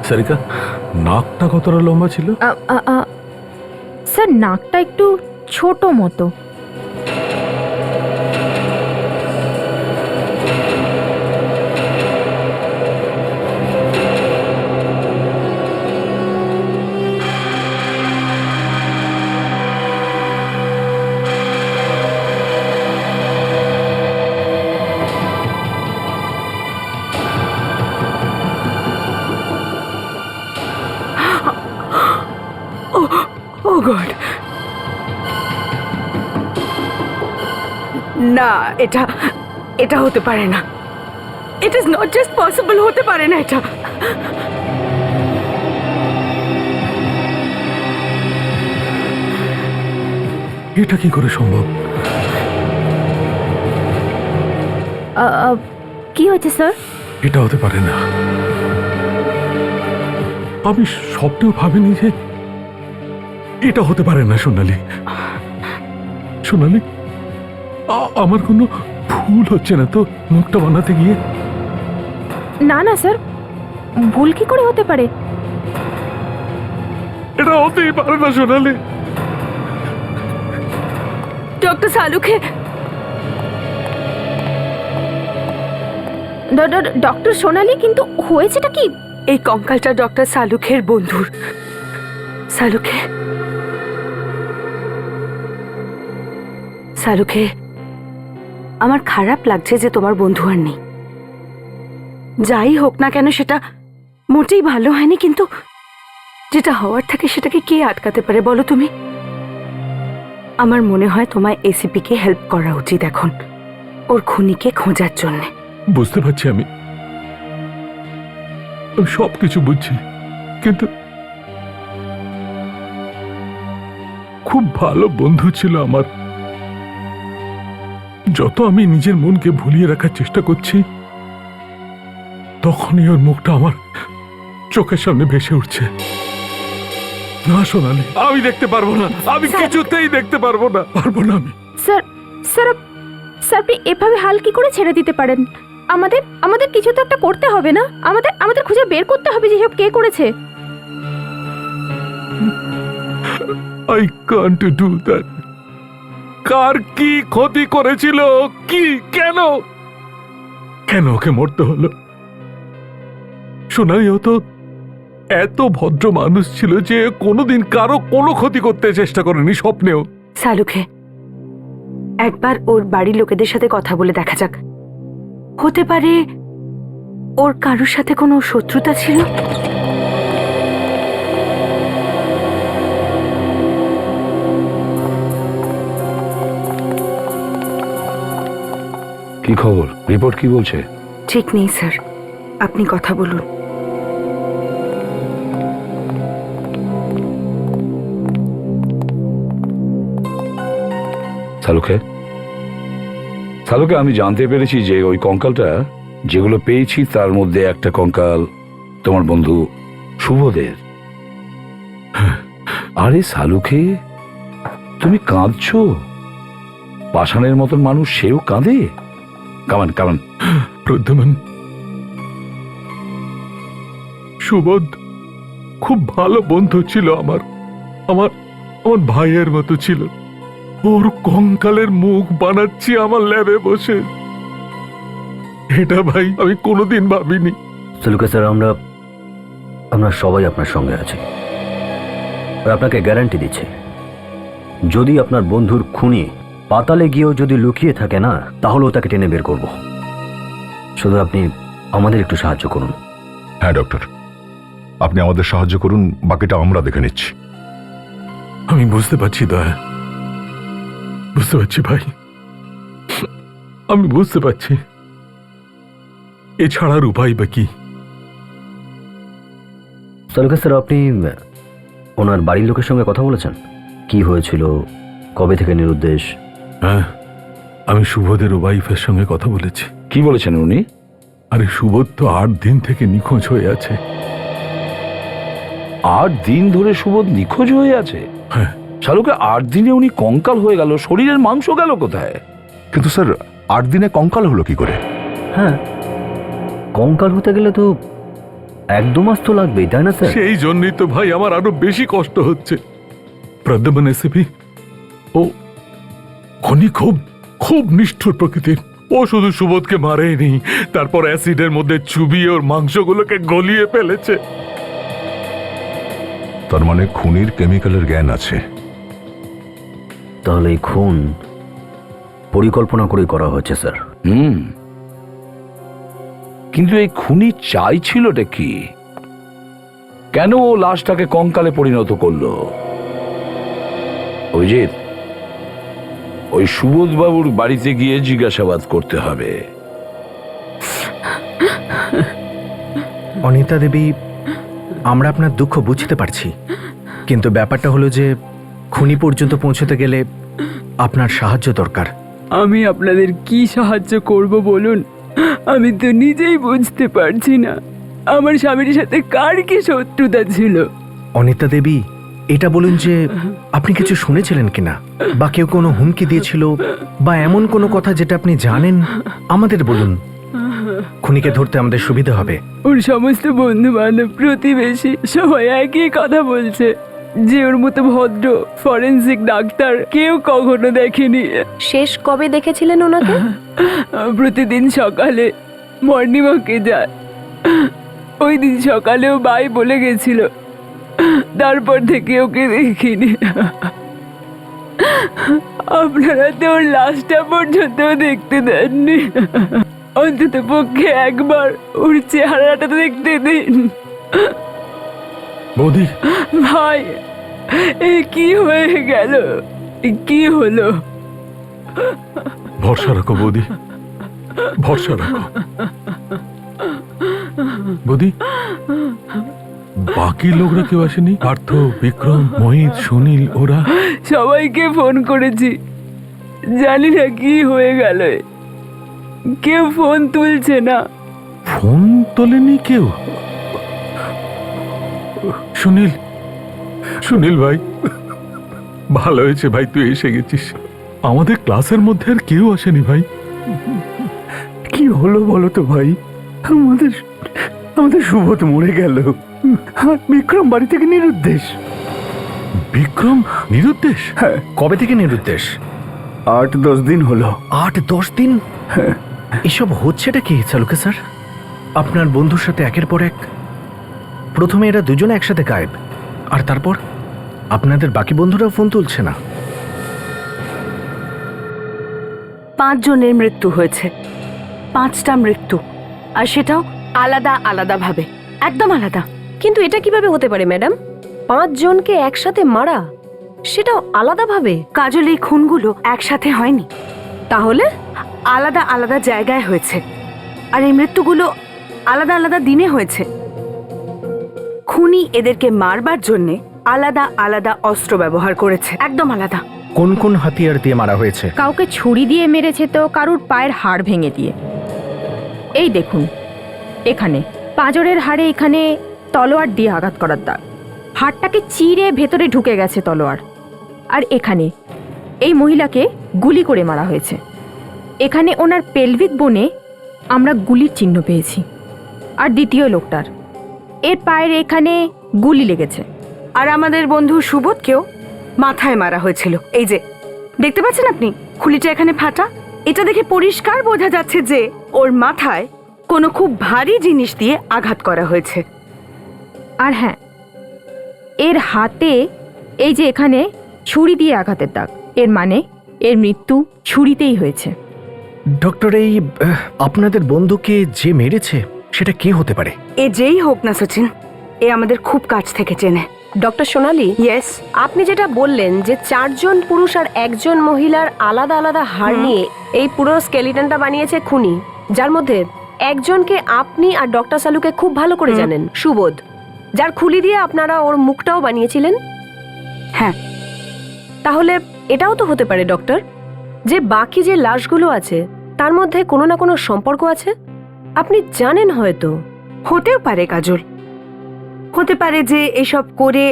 সারিকা, নাকটা কতটা লম্বা ছিল? স্যার নাকটা একটু ছোট মতো। ও গড, না, এটা এটা হতে পারে না। It is not just possible, হতে পারে না এটা। এটা কি করে সম্ভব? কি হয়েছে স্যার? এটা হতে পারে না। আমি স্বপ্নেও ভাবিনি যে এটা হতে পারে না। সোনালি, সোনালি, আমার কোনো ভুল হচ্ছে না তো মুখটা বানাতে গিয়ে? না না স্যার, ভুল কি করে হতে পারে? এটা হতেই পারে না সোনালি। ডক্টর সালুখে, ডক্টর সোনালি, কিন্তু হয়েছেটা কি? এই কঙ্কালটা ডক্টর সালুখের বন্ধুর। সালুখে, সালুখে, আমার খারাপ লাগছে যে তোমার বন্ধু আর নেই। যাই হোক না কেন সেটা মোটেই ভালো হয়নি, কিন্তু যেটা হওয়ার থাকে সেটাকে কে আটকাতে পারে বলো তুমি? আমার মনে হয় তোমায় এসিপি কে হেল্প করা উচিত এখন, ওর খুনিকে খোঁজার জন্য। বুঝতে পারছি, আমি সবকিছু বুঝছি, কিন্তু খুব ভালো বন্ধু ছিল আমার। যত আমি নিজের মনকে ভুলিয়ে রাখার চেষ্টা করছি, তখনই ওর মুখটা আমার চোখের সামনে ভেসে উঠছে। না সোনালি, আমি দেখতে পারবো না, আমি কিছুতেই দেখতে পারবো না, পারবো না আমি। স্যার স্যার স্যার, আপনি এভাবে হাল কি করে ছেড়ে দিতে পারেন? আমাদের আমাদের কিছু তো একটা করতে হবে না? আমাদের আমাদের খুঁজে বের করতে হবে যেসব কে করেছে। I can't do that. কার কি ক্ষতি করেছিল, কি, কেন কেন ওকে মরতে হলো? সোনালি তো এত ভদ্র মানুষ ছিল যে কোনোদিন কারো কোনো ক্ষতি করতে চেষ্টা করেনি স্বপ্নেও। সালুখে, একবার ওর বাড়ির লোকেদের সাথে কথা বলে দেখা যাক। হতে পারে ওর কারোর সাথে কোনো শত্রুতা ছিল। কি খবর? রিপোর্ট কি বলছে? ঠিক নেই স্যার, আপনি কথা বলুন। সালুকে, সালুকে, আমি জানতে পেরেছি যে ওই কঙ্কালটা যেগুলো পেয়েছি তার মধ্যে একটা কঙ্কাল তোমার বন্ধু শুভদের। আরে সালুকে, তুমি কাঁদছো? পাষাণের মতন মানুষ সেও কাঁদে? কামান কামান। প্রদ্যুম্ন, সুবোধ খুব ভালো বন্ধু ছিল আমার, আমার আমার ভাইয়ের মতো ছিল। ওর কঙ্কালের মুখ বানাচ্ছি আমার ল্যাবে বসে। এটা ভাই আমি কোনোদিন ভাবিনি। সালুকে স্যার, আমরা সবাই আপনার সঙ্গে আছি। আর আপনাকে গ্যারান্টি দিচ্ছি, যদি আপনার বন্ধুর খুনি পাতালে গিয়েও যদি লুকিয়ে থাকে না, তাহলেও তাকে টেনে বের করব। শুধু আপনি আমাদের একটু সাহায্য করুন। হ্যাঁ ডক্টর, আপনি আমাদের সাহায্য করুন, বাকিটা আমরা দেখে নিচ্ছি। আমি বুঝতে পারছি দয়া, বুঝতে পারছি ভাই, আমি বুঝতে পারছি। এছাড়ার উপায় বা কি? সালুকে স্যার, আপনি ওনার বাড়ির লোকের সঙ্গে কথা বলেছেন? কি হয়েছিল, কবে থেকে নিরুদ্দেশ? হ্যাঁ, আমি সুবোধের ওয়াইফের সঙ্গে কথা বলেছি। কি বলেছেন উনি? আরে সুবোধ তো 8 দিন থেকে নিখোঁজ হয়ে আছে। 8 দিন ধরে সুবোধ নিখোঁজ হয়ে আছে? হ্যাঁ। শালুকে, 8 দিনে উনি কঙ্কাল হয়ে গেল, শরীরের মাংস গেল কোথায়? কিন্তু স্যার 8 দিনে কঙ্কাল হলো কি করে? হ্যাঁ, কঙ্কাল হতে গেলে তো একদম মাস তো লাগবেই, তাই না স্যার? সেই জন্যই তো ভাই আমার আরো বেশি কষ্ট হচ্ছে। প্রদ্যুম্ন এসিপি ও খনি খুব খুব নিষ্ঠুর প্রকৃতির। ও শুধু সুবোধকে মারেনি, তারপর অ্যাসিডের মধ্যে চুবিয়ে ওর মাংসগুলোকে গলিয়ে ফেলেছে। তার মানে খুনির কেমিক্যালের জ্ঞান আছে। তাহলে এই খুন পরিকল্পনা করে করা হয়েছে স্যার। কিন্তু এই খুনি চাইছিলটা কি? কেন ও লাশটাকে কঙ্কালে পরিণত করলো? অভিজিৎ, ওই সুবোধবাবুর বাড়িতে গিয়ে জিজ্ঞাসাবাদ করতে হবে। অনিতা দেবী, আমরা আপনার দুঃখ বুঝতে পারছি, কিন্তু ব্যাপারটা হলো যে খুনি পর্যন্ত পৌঁছতে গেলে আপনার সাহায্য দরকার। আমি আপনাদের কি সাহায্য করব বলুন? আমি তো নিজেই বুঝতে পারছি না আমার স্বামীর সাথে কার কি শত্রুতা ছিল। অনিতা দেবী, এটা বলুন যে আপনি কিছু শুনেছিলেন কিনা, বা কেউ কোনো হুমকি দিয়েছিল, বা এমন কোনো কথা যেটা আপনি জানেন আমাদের বলুন। খুনিকে ধরতে আমাদের সুবিধা হবে। ওর সমস্ত বন্ধু বান্ধব, প্রতিবেশী সবাই একই কথা বলছে যে ওর মতো ভদ্র ফরেন্সিক ডাক্তার কেউ কখনো দেখেনি। শেষ কবে দেখেছিলেন ওনাকে? প্রতিদিন সকালে মর্নিং ওয়াকে যায়। ওই দিন সকালেও বাই বলে গেছিল, তারপর থেকে ওকে দেখিনি। আপনারা তো ওর লাশটা পর্যন্ত দেখতে দেননি। অন্তত পক্ষে একবার ওর চেহারাটা তো দেখতে দিন। বৌদি, ভাই, এ কি হয়ে গেল? কি হলো? ভরসা রাখো বৌদি, ভরসা রাখো। বৌদি, বাকি লোকরা কেউ আসেনি? পার্থ, বিক্রম, মোহিত, সুনীল, ওরা? সবাইকে ফোন করেছি, জানি না কি হয়ে গেল। কেউ ফোন তুলছে না। ফোন তোলেনি কেউ? সুনীল, সুনীল ভাই, ভালো হয়েছে ভাই তুই এসে গেছিস। আমাদের ক্লাসের মধ্যে আর কেউ আসেনি ভাই। কি হলো বলো তো ভাই? আমাদের আমাদের সুবোধ মরে গেল, আর বিক্রম বাড়ি থেকে নিরুদ্দেশ। বিক্রম নিরুদ্দেশ? হ্যাঁ, কবে থেকে নিরুদ্দেশ? 8-10 দিন হলো। 8-10 দিন? এসব হচ্ছেটা কি চালুকে স্যার? আপনার বন্ধুর সাথে একের পর এক প্রথমে এরা দুজনে একসাথে গায়েব, আর তারপর আপনাদের বাকি বন্ধুরা ফোন তুলছে না। 5 জনের মৃত্যু হয়েছে, 5টা মৃত্যু, আর সেটাও আলাদা আলাদা ভাবে, একদম আলাদা। কিন্তু এটা কিভাবে হতে পারে ম্যাডাম? 5 জনকে একসাথে মারা, সেটাও আলাদাভাবে? কাজল, এই খুনগুলো একসাথে হয়নি, তাহলে আলাদা আলাদা জায়গায় হয়েছে, আর এই মৃত্যুগুলো আলাদা আলাদা দিনে হয়েছে। খুনি এদেরকে মারবার জন্যে আলাদা আলাদা অস্ত্র ব্যবহার করেছে, একদম আলাদা। কোন কোন হাতিয়ার দিয়ে মারা হয়েছে? কাউকে ছুরি দিয়ে মেরেছে, তো কারুর পায়ের হাড় ভেঙে দিয়ে। এই দেখুন, এখানে পাঁজরের হাড়ে এখানে তলোয়ার দিয়ে আঘাত করার দাগ, হাড়টাকে চিরে ভেতরে ঢুকে গেছে তলোয়ার। আর এখানে এই মহিলাকে গুলি করে মারা হয়েছে। এখানে ওনার পেলভিক বোনে আমরা গুলির চিহ্ন পেয়েছি। আর দ্বিতীয় লোকটার এর পায়ের এখানে গুলি লেগেছে। আর আমাদের বন্ধু সুবোধকেও মাথায় মারা হয়েছিল। এই যে দেখতে পাচ্ছেন আপনি, খুলিটা এখানে ফাটা, এটা দেখে পরিষ্কার বোঝা যাচ্ছে যে ওর মাথায় কোনো খুব ভারী জিনিস দিয়ে আঘাত করা হয়েছে। আর হ্যাঁ, এর হাতে এই যে এখানে ছুরি দিয়ে আঘাতের দাগ, এর মানে এর মৃত্যু ছুরিতেই হয়েছে। ডক্টর, এই আপনাদের বন্ধুকে যে মেরেছে সেটা কে হতে পারে? এ যেই হোক না সচিন, এ আমাদের খুব কাছ থেকে চেনে। ডক্টর সোনালি, ইয়েস, আপনি যেটা বললেন যে 4 জন পুরুষ আর 1 জন মহিলার আলাদা আলাদা হাড় নিয়ে এই পুরো স্কেলিটনটা বানিয়েছে খুনি, যার মধ্যে একজনকে আপনি আর ডক্টর সালুকে খুব ভালো করে জানেন, সুবোধ, যার খুলি দিয়ে আপনারা ওর মুখটাও বানিয়েছিলেন। হ্যাঁ, তাহলে এটাও তো হতে পারে ডক্টর, যে বাকি যে লাশগুলো আছে তার মধ্যে কোনো না কোনো সম্পর্ক আছে। আপনি জানেন হয়তো। হতেও পারে কাজল, হতে পারে যে এসব করে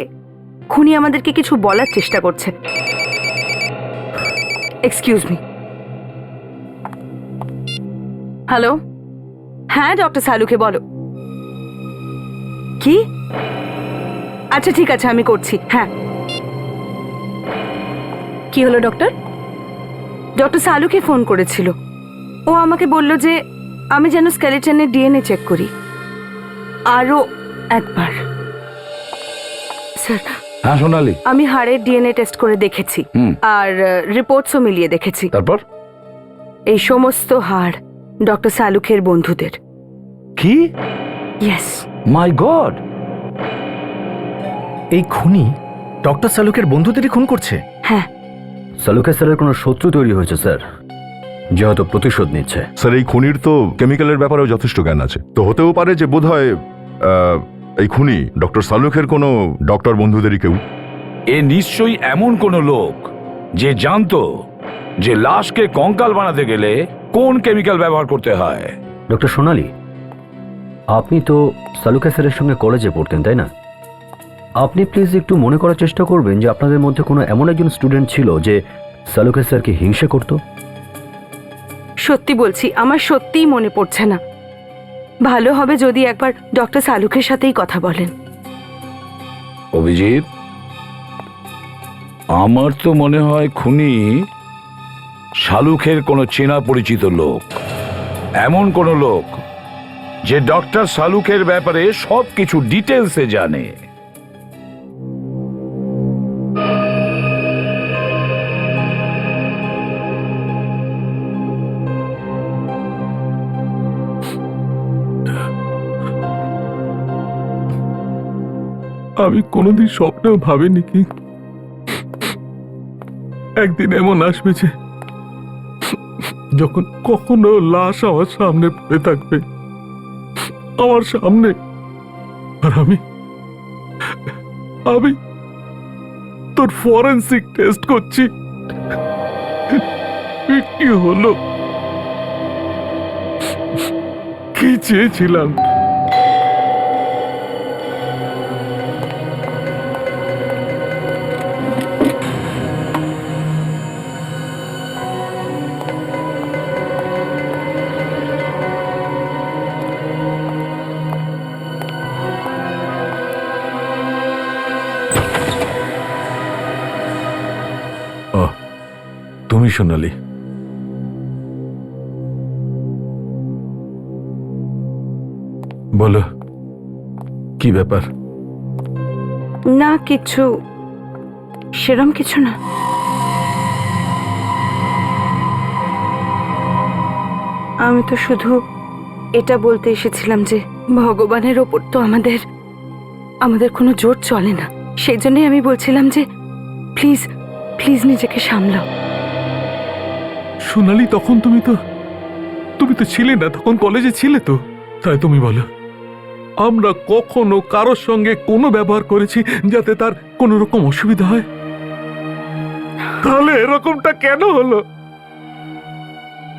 খুনি আমাদেরকে কিছু বলার চেষ্টা করছে। Excuse me. হ্যালো, হ্যাঁ ডক্টর সালুকে বলো। কি? আচ্ছা ঠিক আছে, আমি করছি। হ্যাঁ, কি হলো ডক্টর? ডক্টর সালুকে ফোন করেছিল। ও আমাকে বলল যে আমি যেন স্কেলেটনের ডিএনএ চেক করি আরও একবার। স্যার, হ্যাঁ সোনালি, আমি হাড়ের ডিএনএ টেস্ট করে দেখেছি আর রিপোর্টসও মিলিয়ে দেখেছি। তারপর? এই সমস্ত হাড় ডক্টর সালুকের বন্ধুদের। কি? ইয়েস। মাই গড! এই খুনি ডক্টর সালুকের বন্ধুদেরই খুন করছে? হ্যাঁ। সালুকে স্যারের কোনো শত্রু তৈরি হয়েছে স্যার, যে হয়তো প্রতিশোধ নিচ্ছে। স্যার এই খুনির তো কেমিক্যালের ব্যাপারেও যথেষ্ট জ্ঞান আছে, তো হতেও পারে যে বোধহয় এই খুনি ডক্টর সালুকের কোনো ডক্টর বন্ধুদেরই কেউ। এ নিশ্চয়ই এমন কোন লোক যে জানতো যে লাশকে কঙ্কাল বানাতে গেলে কোন কেমিক্যাল ব্যবহার করতে হয়। ডক্টর সোনালি, আপনি তো সালুকে স্যারের সঙ্গে কলেজে পড়তেন, তাই না? আপনি প্লিজ একটু মনে করার চেষ্টা করবেন যে আপনাদের মধ্যে কোনো এমন একজন স্টুডেন্ট ছিল যে সালুকে স্যারকে হিংসা করত। সত্যি বলছি, আমার সত্যিই মনে পড়ছে না। ভালো হবে যদি একবার ডক্টর সালুকের সাথেই কথা বলেন। অভিজিৎ, আমার তো মনে হয় খুনি শালুকের কোনো চেনা পরিচিত লোক, এমন কোন লোক যে ডক্টর শালুকের ব্যাপারে সবকিছু ডিটেলসে জানে। আমি কোনোদিন স্বপ্নেও ভাবিনি কি একদিন এমন আসবে যে যখন কখনো লাশ আমার সামনে পড়ে থাকবে, আমার সামনে, আর আমি তোর ফরেন্সিক টেস্ট করছি। কি হলো? কি চেয়েছিলাম? তুমি সোনালি, বলো কি ব্যাপার? না কিছু, সেরম কিছু না। আমি তো শুধু এটা বলতে এসেছিলাম যে ভগবানের ওপর তো আমাদের কোনো জোর চলে না। সেই জন্যই আমি বলছিলাম যে প্লিজ প্লিজ নিজেকে সামলাও। সোনালি, তখন তুমি তো ছিলে না, তখন কলেজে ছিলে তো। তাই তুমি বলো, আমরা কখনো কারোর সঙ্গে কোনো ব্যবহার করেছি যাতে তার কোনো রকম অসুবিধা হয়? তাহলে এরকমটা কেন হলো?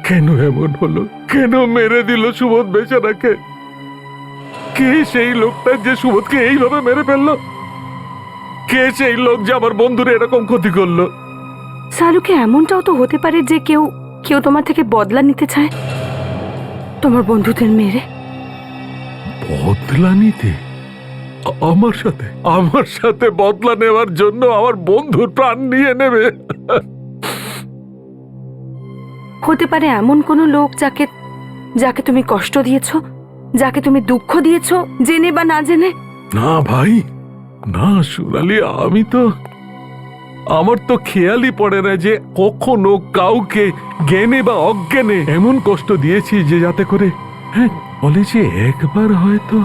কেন এমন হলো? কেন মেরে দিল সুবোধ বেচারাকে? কে সেই লোকটা যে সুবোধকে এইভাবে মেরে ফেললো? কে সেই লোক যে আমার বন্ধুরে এরকম ক্ষতি করলো? সালুকে এমনটাও তো হতে পারে যে কেউ তোমার থেকে বদলা নিতে চায়, তোমার বন্ধুদের মেরে। বদলা নিতে? আমার সাথে বদলা নেওয়ার জন্য আমার বন্ধুর প্রাণ নিয়ে নেবে? হতে পারে এমন কোনো লোক যাকে তুমি কষ্ট দিয়েছো, যাকে তুমি দুঃখ দিয়েছো, জেনে বা না জেনে। না ভাই, না সোনালি, আমার তো খেয়ালই পড়ে না যে কখনো কাউকে জ্ঞানে বা অজ্ঞানে এমন কষ্ট দিয়েছি যে যাতে করে, হ্যাঁ বলে যে একবার হয়তো।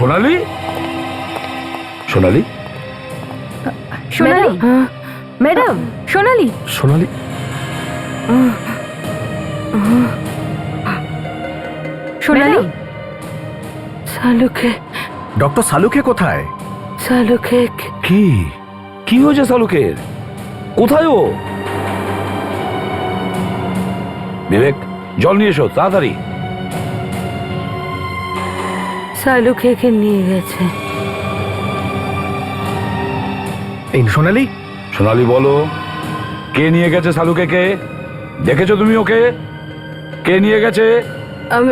সোনালি, সোনালি, সোনালি, ম্যাডাম, সোনালি, সোনালি, সোনালি, সালুকে। ডক্টর সালুকে কোথায়? শালুকে কি কি হয়েছে শালুকের? কোথায় ও? বিবেক, জল নিয়ে এসো তাড়াতাড়ি। শালুকে নিয়ে গেছে। এই সোনালি, সোনালি বলো, কে নিয়ে গেছে শালুকে? কে দেখেছো তুমি ওকে? কে নিয়ে গেছে? আমি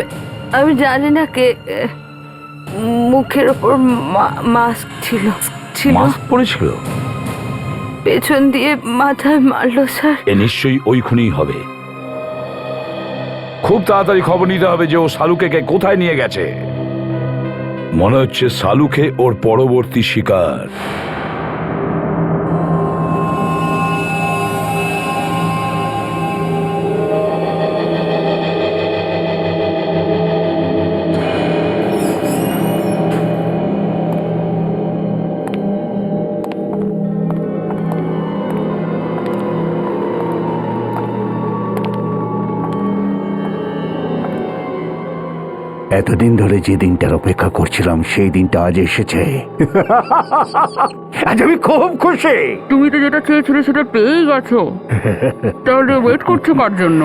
আমি জানি না কে। মুখের ওপর মাস্ক ছিল ছিল মাস্ক পরেছিল? পেছন দিয়ে মাথায় মারলো স্যার। এ নিশ্চয়ই ওই খুনিই হবে। খুব তাড়াতাড়ি খবর নিতে হবে যে ও শালুকে কোথায় নিয়ে গেছে। মনে হচ্ছে শালুকে ওর পরবর্তী শিকার। এতদিন ধরে যে দিনটার অপেক্ষা করছিলাম সেই দিনটা আজ এসেছে। আজ আমি খুব খুশি। তুমি তো যেটা চেয়েছিলে সেটা পেয়েই গেছো, তাহলে ওয়েট করছো কার জন্য?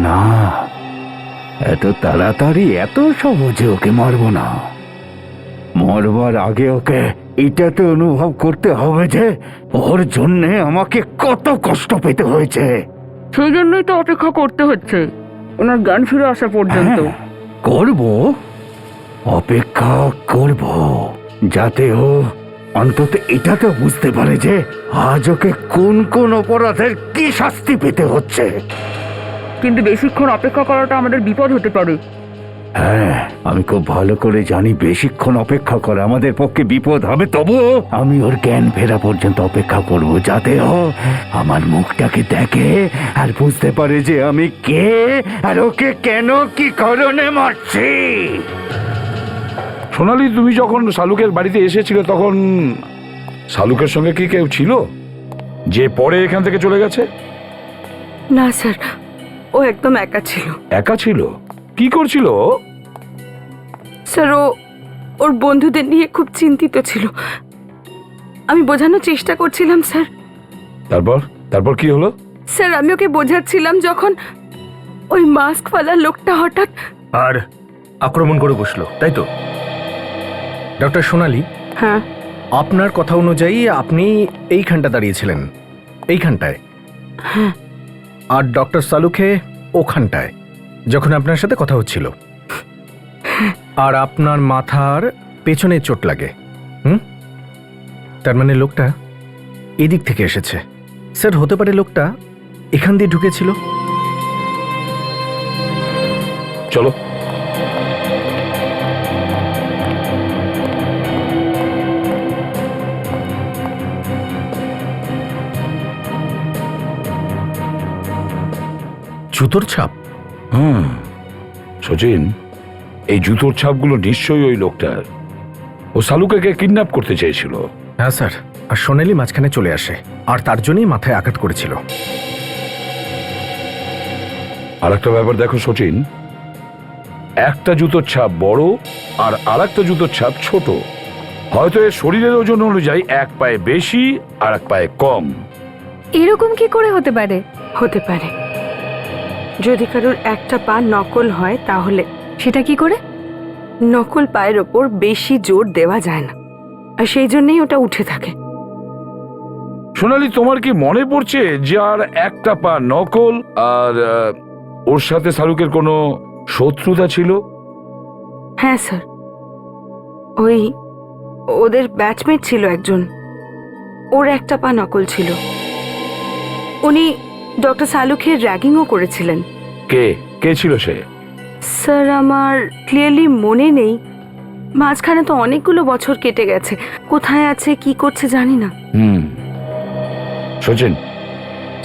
না, এত তাড়াতাড়ি এত সহজে ওকে মারবো না। মরবার আগে ওকে এটা তো অনুভব করতে হবে যে ওর জন্যে আমাকে কত কষ্ট পেতে হয়েছে। সেই জন্যই তো অপেক্ষা করতে হচ্ছে ওনার জ্ঞান ফিরে আসা পর্যন্ত। করব, অপেক্ষা করব, যাতে ও অন্তত এটা তো বুঝতে পারে যে আজ ওকে কোন কোন অপরাধের কি শাস্তি পেতে হচ্ছে। কিন্তু বেশিক্ষণ অপেক্ষা করাটা আমাদের বিপদ হতে পারে। হ্যাঁ, আমি খুব ভালো করে জানি বেশিক্ষণ অপেক্ষা করা আমাদের পক্ষে বিপদ হবে, তবুও আমি ওর জ্ঞান ফেরা পর্যন্ত অপেক্ষা করব, যাতে ও আমার মুখটাকে দেখে আর বুঝতে পারে যে আমি কে আর ওকে কেন কি কারণে মারছি। সোনালি, তুমি যখন শালুকের বাড়িতে এসেছিলে তখন শালুকের সঙ্গে কি কেউ ছিল যে পরে এখান থেকে চলে গেছে? না স্যার, ও একদম একা ছিল। একা ছিল? কি করছিল? স্যার, ওর বন্ধুদের নিয়ে খুব চিন্তিত ছিল। আমি বোঝানোর চেষ্টা করছিলাম স্যার। তারপর তারপর কি হলো? স্যার, আমি ওকে বোঝাচ্ছিলাম যখন ওই মাস্ক ফালা লোকটা হঠাৎ আর আক্রমণ করে বসলো, তাই তো? ডক্টর সোনালি, হ্যাঁ, আপনার কথা অনুযায়ী আপনি এইখানটা দাঁড়িয়েছিলেন, এইখানটায়, আর ডক্টর সালুখে ওখানটায় যখন আপনার সাথে কথা হচ্ছিল, আর আপনার মাথার পেছনে চোট লাগে। তার মানে লোকটা এদিক থেকে এসেছে। স্যার, হতে পারে লোকটা এখান দিয়ে ঢুকেছিল। চলো। জুতোর ছাপ? সচিন, এই জুতোর ছাপগুলো নিশ্চয়ই ওই লোকটার। ও শালুকে কিডন্যাপ করতে চেয়েছিল। হ্যাঁ স্যার, আর সোনালি মাঝখানে চলে আসে আর তার জন্যই মাথায় আঘাত করেছিল। আর একটা ব্যাপার দেখো সচিন, একটা জুতোর ছাপ বড় আর আরেকটা জুতোর ছাপ ছোট। হয়তো এর শরীরের ওজন অনুযায়ী এক পায়ে বেশি আর এক পায়ে কম। এরকম কি করে হতে পারে? হতে পারে। যদি কারোর একটা পা নকল হয় তাহলে সেটা কি করে? নকল পায়ের ওপর বেশি জোর দেওয়া যায় না, আর সেই জন্যই ওটা উঠে থাকে। সোনালি, তোমার কি মনে পড়ছে যে আর একটা পা নকল আর ওর সাথে শাহরুখের কোনো শত্রুতা ছিল? হ্যাঁ স্যার, ওদের ব্যাচমেট ছিল একজন, ওর একটা পা নকল ছিল। উনি ডক্টর শালুখের র্যাগিংও করেছিলেন। কে কে ছিল সে? স্যার, আমার ক্লিয়ারলি মনে নেই। মাঝখানে তো অনেকগুলো বছর কেটে গেছে, কোথায় আছে কি করছে জানি না। সচিন,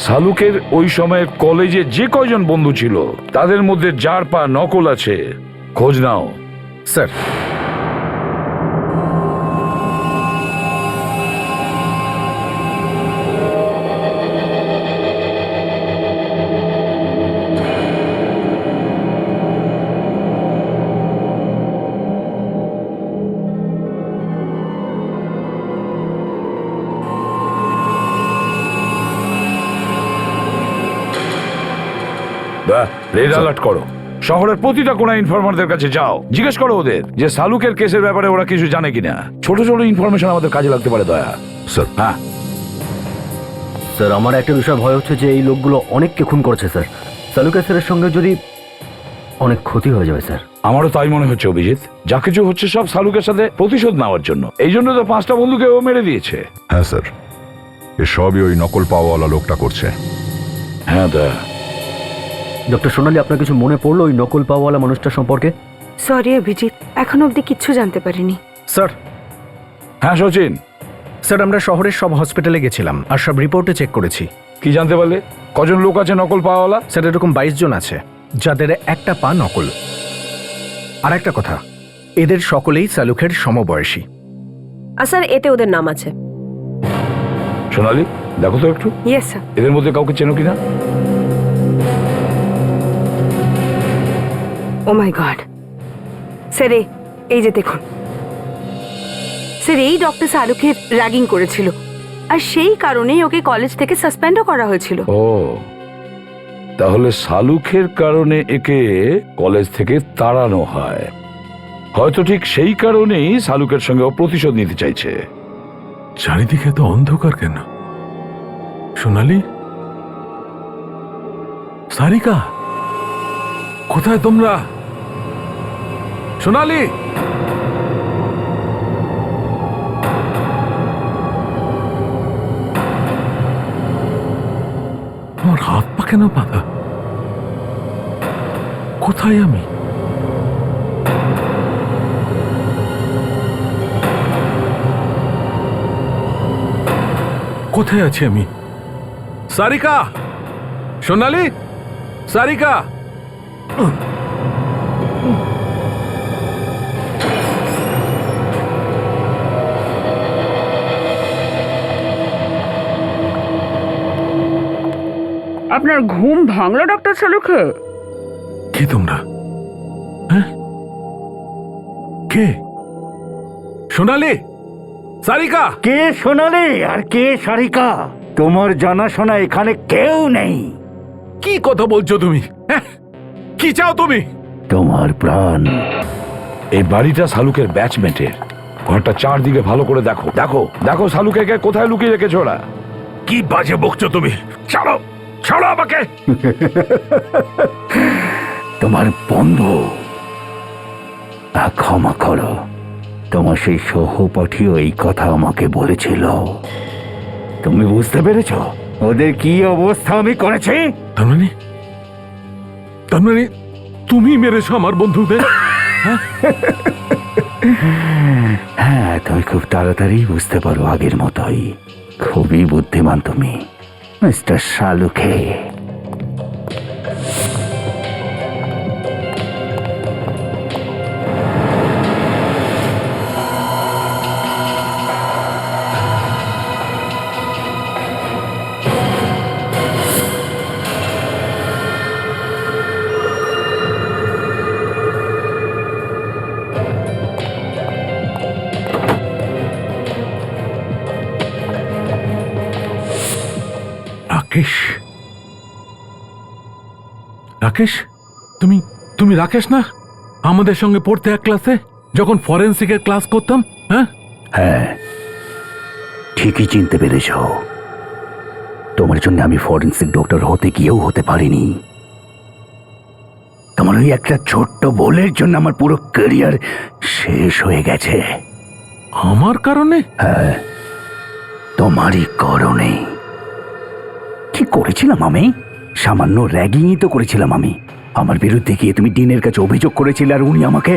শালুকের ওই সময়ের কলেজে যে কয়জন বন্ধু ছিল তাদের মধ্যে যার পা নকল আছে খোঁজ নাও। স্যার, রেড অ্যালার্ট করো, শহরের প্রতিটা কোনা ইনফরমারদের কাছে যাও, জিজ্ঞেস করো ওদের যে সালুকের কেসের ব্যাপারে ওরা কিছু জানে কিনা। ছোট ছোট ইনফরমেশন আমাদের কাজে লাগতে পারে দয়া। স্যার হ্যাঁ স্যার, আমার একটা বিষয় ভয় হচ্ছে যে এই লোকগুলো অনেককে খুন করেছে স্যার। সালুকে স্যারের সঙ্গে যদি অনেক ক্ষতি হয়ে যাবে স্যার। আমারও তাই মনে হচ্ছে অভিজিৎ, যা কিছু হচ্ছে সব সালুকের সাথে প্রতিশোধ নেওয়ার জন্য। এই জন্য তো 5টা বন্ধুকে ও মেরে দিয়েছে। হ্যাঁ স্যার, এ সবই ওই নকল পাওয়াওয়ালা লোকটা করছে। হ্যাঁ দয়া। ডক্টর সোনালি, আপনার কিছু মনে পড়লো ওই নকল পাওয়াওয়ালা মানুষটা সম্পর্কে? সরি অভিজিৎ, এখনো অবধি কিচ্ছু জানতে পারিনি। স্যার, হ্যাঁ সচিন, স্যার আমরা শহরের সব হসপিটালে গেছিলাম আর সব রিপোর্টে চেক করেছি। কি জানতে পারলে? কজন লোক আছে নকল পাওয়ালা? স্যার এরকম 22 জন আছে যাদের একটা পা নকল। আর একটা কথা, এদের সকলেই সালুকের সমবয়সী। আর স্যার এতে ওদের নাম আছে। সোনালি দেখো তো একটু, ইয়েস স্যার। এদের মধ্যে কাউকে চেনো কিনা? ও মাই গড স্যার, এই যে দেখুন স্যার, এই ডক্টর শাহরুখের র্যাগিং করেছিল আর সেই কারণেই ওকে কলেজ থেকে সাসপেন্ডও করা হয়েছিল। ও, তাহলে সালুকের কারণে একে কলেজ থেকে তাড়ানো হয়। হয়তো ঠিক সেই কারণেই সালুকের সঙ্গে ও প্রতিশোধ নিতে চাইছে। চারিদিকে তো অন্ধকার কেন? সোনালি, সারিকা, কোথায় তোমরা? সোনালি, আমার হাত পা কেন বাঁধা? কোথায় আমি? কোথায় আছি আমি? সারিকা, সোনালি, সারিকা। আপনার ঘুম ভাঙলো ডক্টর শালুকে? কে তোমরা? হ্যাঁ, কে? সোনালি, সারিকা। কে সোনালি আর কে সারিকা? তোমার জানাশোনা এখানে কেউ নেই। কি কথা বলছো তুমি? হ্যাঁ, কি চাও তুমি? তোমার প্রাণ। এই বাড়িটা সালুকের ব্যাচমেটের। ঘরটা চারদিকে ভালো করে দেখো, দেখো দেখো সালুকে কে কোথায় লুকিয়ে রেখেছে ওরা। কি বাজে বকছো তুমি? ছাড়ো, ছাড়ো আমাকে। তোমার বন্ধু, ক্ষমা করো। তোমার সেই সহপাঠীও এই কথা আমাকে বলেছিল। তুমি বুঝতে পেরেছ ওদের কি অবস্থা আমি করেছি? তার মানে তুমি মেরেছো আমার বন্ধুদের? হ্যাঁ, তুমি খুব তাড়াতাড়ি বুঝতে পারো আগের মতোই। খুবই বুদ্ধিমান তুমি, মিস্টার শালুকে। রাকেশ, রাকেশ, তুমি রাকেশ না? আমাদের সঙ্গে পড়তে এক ক্লাসে, যখন ফরেন্সিকের ক্লাস করতাম। হ্যাঁ হ্যাঁ, ঠিকই চিনতে পেরেছ। তোমার জন্য আমি ফরেন্সিক ডক্টর হতে গিয়েও হতে পারিনি। তোমার ওই একটা ছোট্ট ভুলের জন্য আমার পুরো ক্যারিয়ার শেষ হয়ে গেছে। আমার কারণে? হ্যাঁ, তোমারই কারণে। কি করেছিলাম আমি? সামান্য র্যাগিংই তো করেছিলাম আমি। আমার বিরুদ্ধে গিয়ে তুমি ডিনের কাছে অভিযোগ করেছিলে আর উনি আমাকে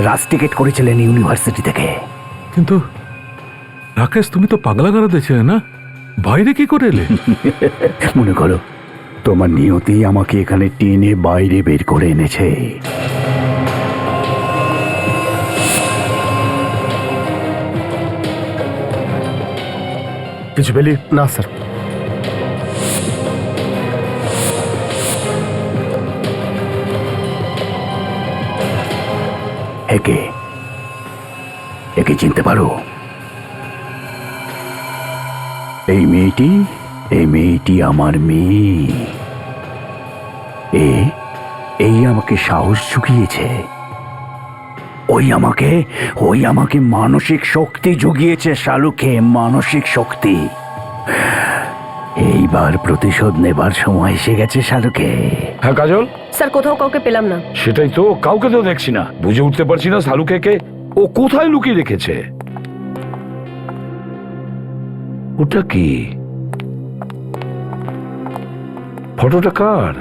রাস্টিকেট করেছিলেন ইউনিভার্সিটি থেকে। কিন্তু রাকেশ, তুমি তো পাগলাগারদে ছিলে না? বাইরে কি করে এলে? মনে করো তোমার নিয়তি আমাকে এখানে টেনে বাইরে বের করে এনেছে। কিছু পেলি? না স্যার। একে একে চিনতে পারো? এই মেয়েটি আমার মেয়ে। এই আমাকে সাহস জুগিয়েছে, ওই আমাকে মানসিক শক্তি জুগিয়েছে শালুকে, মানসিক শক্তি। এইবার প্রতিশোধ নেবার সময় এসে গেছে শালুকে। হ্যাঁ কাজল, স্যার কোথাও কাউকে পেলাম না। সেটাই তো, কাউকে তো দেখছি না, বুঝে উঠতে পারছি না শালুকে কে ও কোথায় লুকিয়ে রেখেছে। ওটা কি? ফটোটা কার?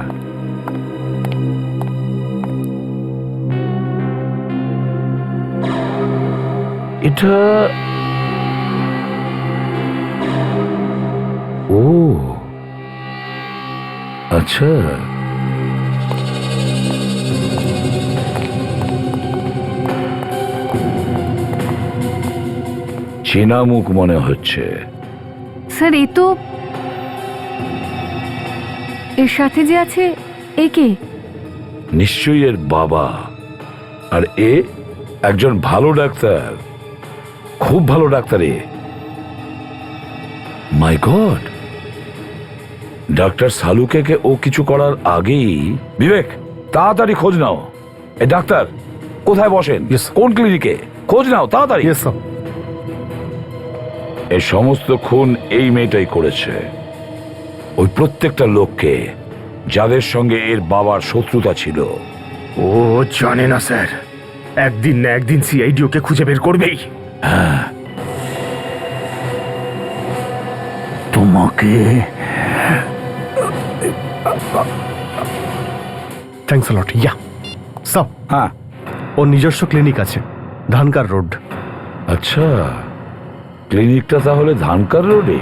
এটা ও আচ্ছা, চেনা মুখ মনে হচ্ছে। স্যার এ তো এর সাথে যে আছে এ কে? নিশ্চয়ই এর বাবা। আর এ একজন ভালো ডাক্তার, খুব ভালো ডাক্তার এ। মাই গড, ডাক্তার সালুকে ও কিছু করার আগেই। বিবেক, তাড়াতাড়ি খোঁজ নাও। এ ডাক্তার কোথায় বসেন, কোন ক্লিনিকে, খোঁজ নাও তাড়াতাড়ি। এই সমস্ত খুন এই মেয়েটাই করেছে। ওই প্রত্যেকটা লোককে যাদের সঙ্গে এর বাবার শত্রুতা ছিল। ও জানে না স্যার, একদিন না একদিন সিআইডি ওকে খুঁজে বের করবেই। হ্যাঁ, তোমাকে থ্যাঙ্কস আ লট। ইয়া সব। হ্যাঁ, ওর নিজস্ব ক্লিনিক আছে, ধানকার রোড। আচ্ছা, ক্লিনিকটা তাহলে ধানকার রোডে।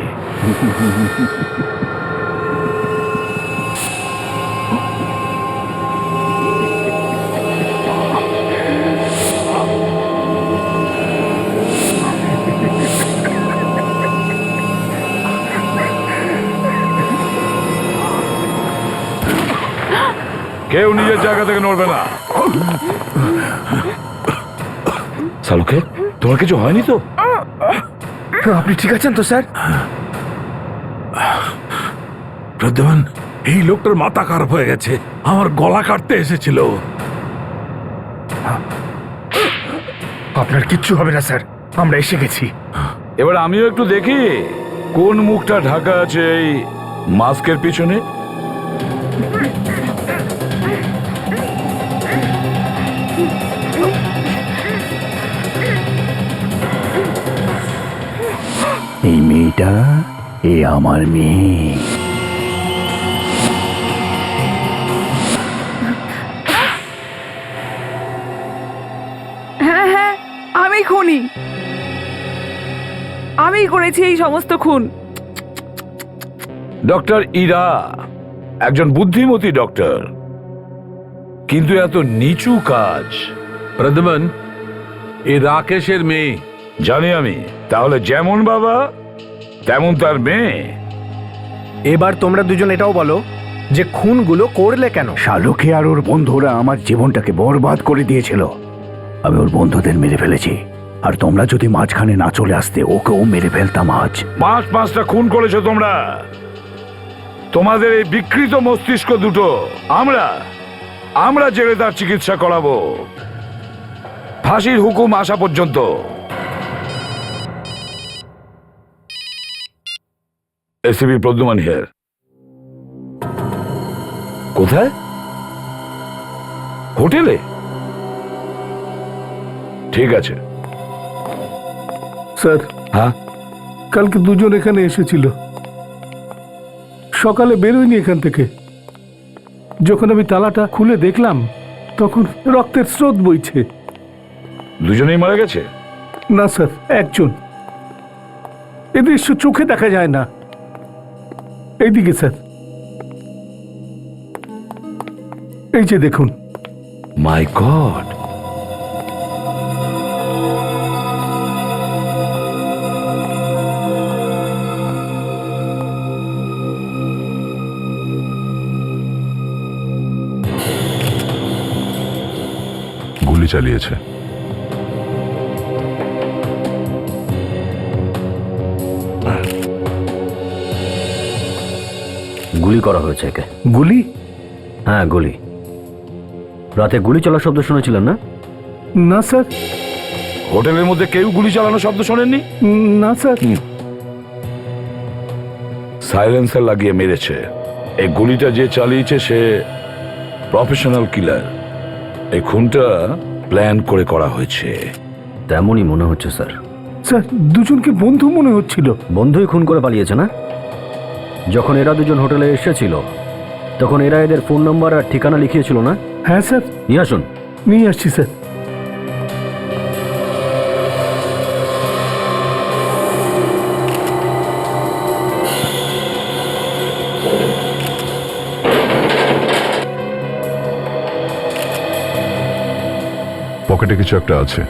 কেউ নিজের জায়গা থেকে নড়বে না। সালুকে, তোমার কিছু হয়নি তো? আপনি ঠিক আছেন তো স্যার? প্রদ্যুম্ন, এই লোকটার মাথা খারাপ হয়ে গেছে, আমার গলা কাটতে এসেছিল। আপনার কিচ্ছু হবে না স্যার, আমরা এসে গেছি। এবার আমিও একটু দেখি কোন মুখটা ঢাকা আছে এই মাস্কের পিছনে। এই মেয়েটা, এ আমার মেয়ে। হ্যাঁ হ্যাঁ, আমি খুনি, আমি করেছি এই সমস্ত খুন। ডক্টর ইরা একজন বুদ্ধিমতী ডক্টর, কিন্তু এত নিচু কাজ। প্রদ্যুম্ন, এই রাকেশের মেয়ে। জানি আমি, তাহলে যেমন বাবা তেমন তার মেয়ে। এবার তোমরা দুজন এটাও বলো যে খুনগুলো করলে কেন? শালুকে আর ওর বন্ধুরা আমার জীবনটাকে বরবাদ করে দিয়েছিল। আমি ওর বন্ধুদের মেরে ফেলেছি, আর তোমরা যদি মাঝখানে না চলে আসতে ওকেও মেরে ফেলতাম আজ। পাঁচটা খুন করেছো তোমরা। তোমাদের এই বিকৃত মস্তিষ্ক দুটো আমরা জেলে তার চিকিৎসা করাবো, ফাঁসির হুকুম আসা পর্যন্ত। ACP Pradyumna here. কোথায়? হোটেলে? ঠিক আছে স্যার, হ্যাঁ, কালকে দুজন এখানে এসেছিল, সকালে বেরোয়নি এখান থেকে। যখন আমি তালাটা খুলে দেখলাম তখন রক্তের স্রোত বইছে। দুজনেই মারা গেছে? না স্যার, একজন। এ দৃশ্য চোখে দেখা যায় না। এইদিকে স্যার, এই যে দেখুন। মাই গড, গুলি চালিয়েছে। গুলি করা হয়েছে একে। গুলি? হ্যাঁ, গুলি। রাতে গুলি চলার শব্দ শুনেছিলেন না? না স্যার, হোটেলের মধ্যে কেউ গুলি চালানোর শব্দ শোনেননি? না স্যার। সাইলেন্সার লাগিয়ে মেরেছে। এই গুলিটা যে চালিয়েছে সে প্রফেশনাল কিলার। এই খুনটা প্ল্যান করে করা হয়েছে। তেমনই মনে হচ্ছে স্যার। স্যার, দুজনকে বন্ধু মনে হচ্ছিল। বন্ধুই খুন করে পালিয়েছে না? যখন এরা দুজন হোটেলে এসেছিল তখন এরা এদের ফোন নাম্বার আর ঠিকানা লিখিয়েছিল না? হ্যাঁ স্যার, নিয়ে আসুন। নিয়ে আসছি স্যার। পকেটে কিছু একটা আছে।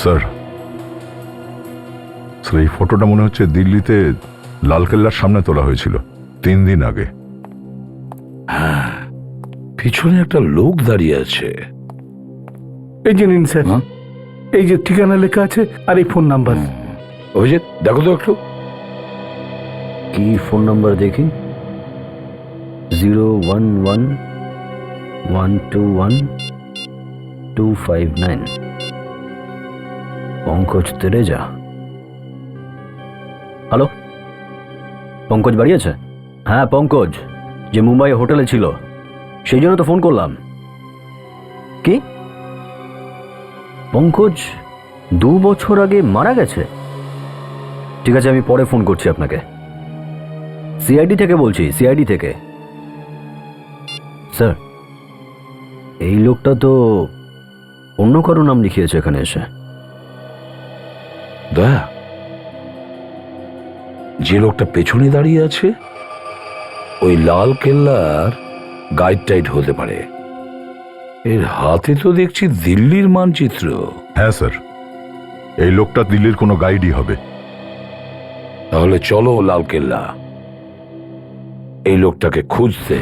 স্যার, স্যার এই ফটোটা মনে হচ্ছে দিল্লিতে লালকেল্লার সামনে তোলা হয়েছিল 3 দিন আগে। হ্যাঁ, পিছনে একটা লোক দাঁড়িয়ে আছে। এই যে নিন স্যার, এই যে ঠিকানা লেখা আছে আর এই ফোন নাম্বার। অভিজিৎ, দেখো তো একটু। কি ফোন নাম্বার দেখি? 011121259। পঙ্কজ তেরেজা। হ্যালো, পঙ্কজ বাড়ি আছে? হ্যাঁ পঙ্কজ, যে মুম্বাই হোটেলে ছিল, সেই জন্য তো ফোন করলাম। কি পঙ্কজ 2 বছর আগে মারা গেছে? ঠিক আছে, আমি পরে ফোন করছি আপনাকে। সিআইডি থেকে বলছি, সিআইডি থেকে। স্যার, এই লোকটা তো অন্য কারো নাম লিখিয়েছে এখানে এসে। দয়া, যে লোকটা পেছনে দাঁড়িয়ে আছে ওই লাল কেল্লার গাইড টাইড হতে পারে। এর হাতে তো দেখছি দিল্লির মানচিত্র। হ্যাঁ স্যার, এই লোকটা দিল্লির কোনো গাইডই হবে। তাহলে চলো লাল কেল্লা, এই লোকটাকে খুঁজতে।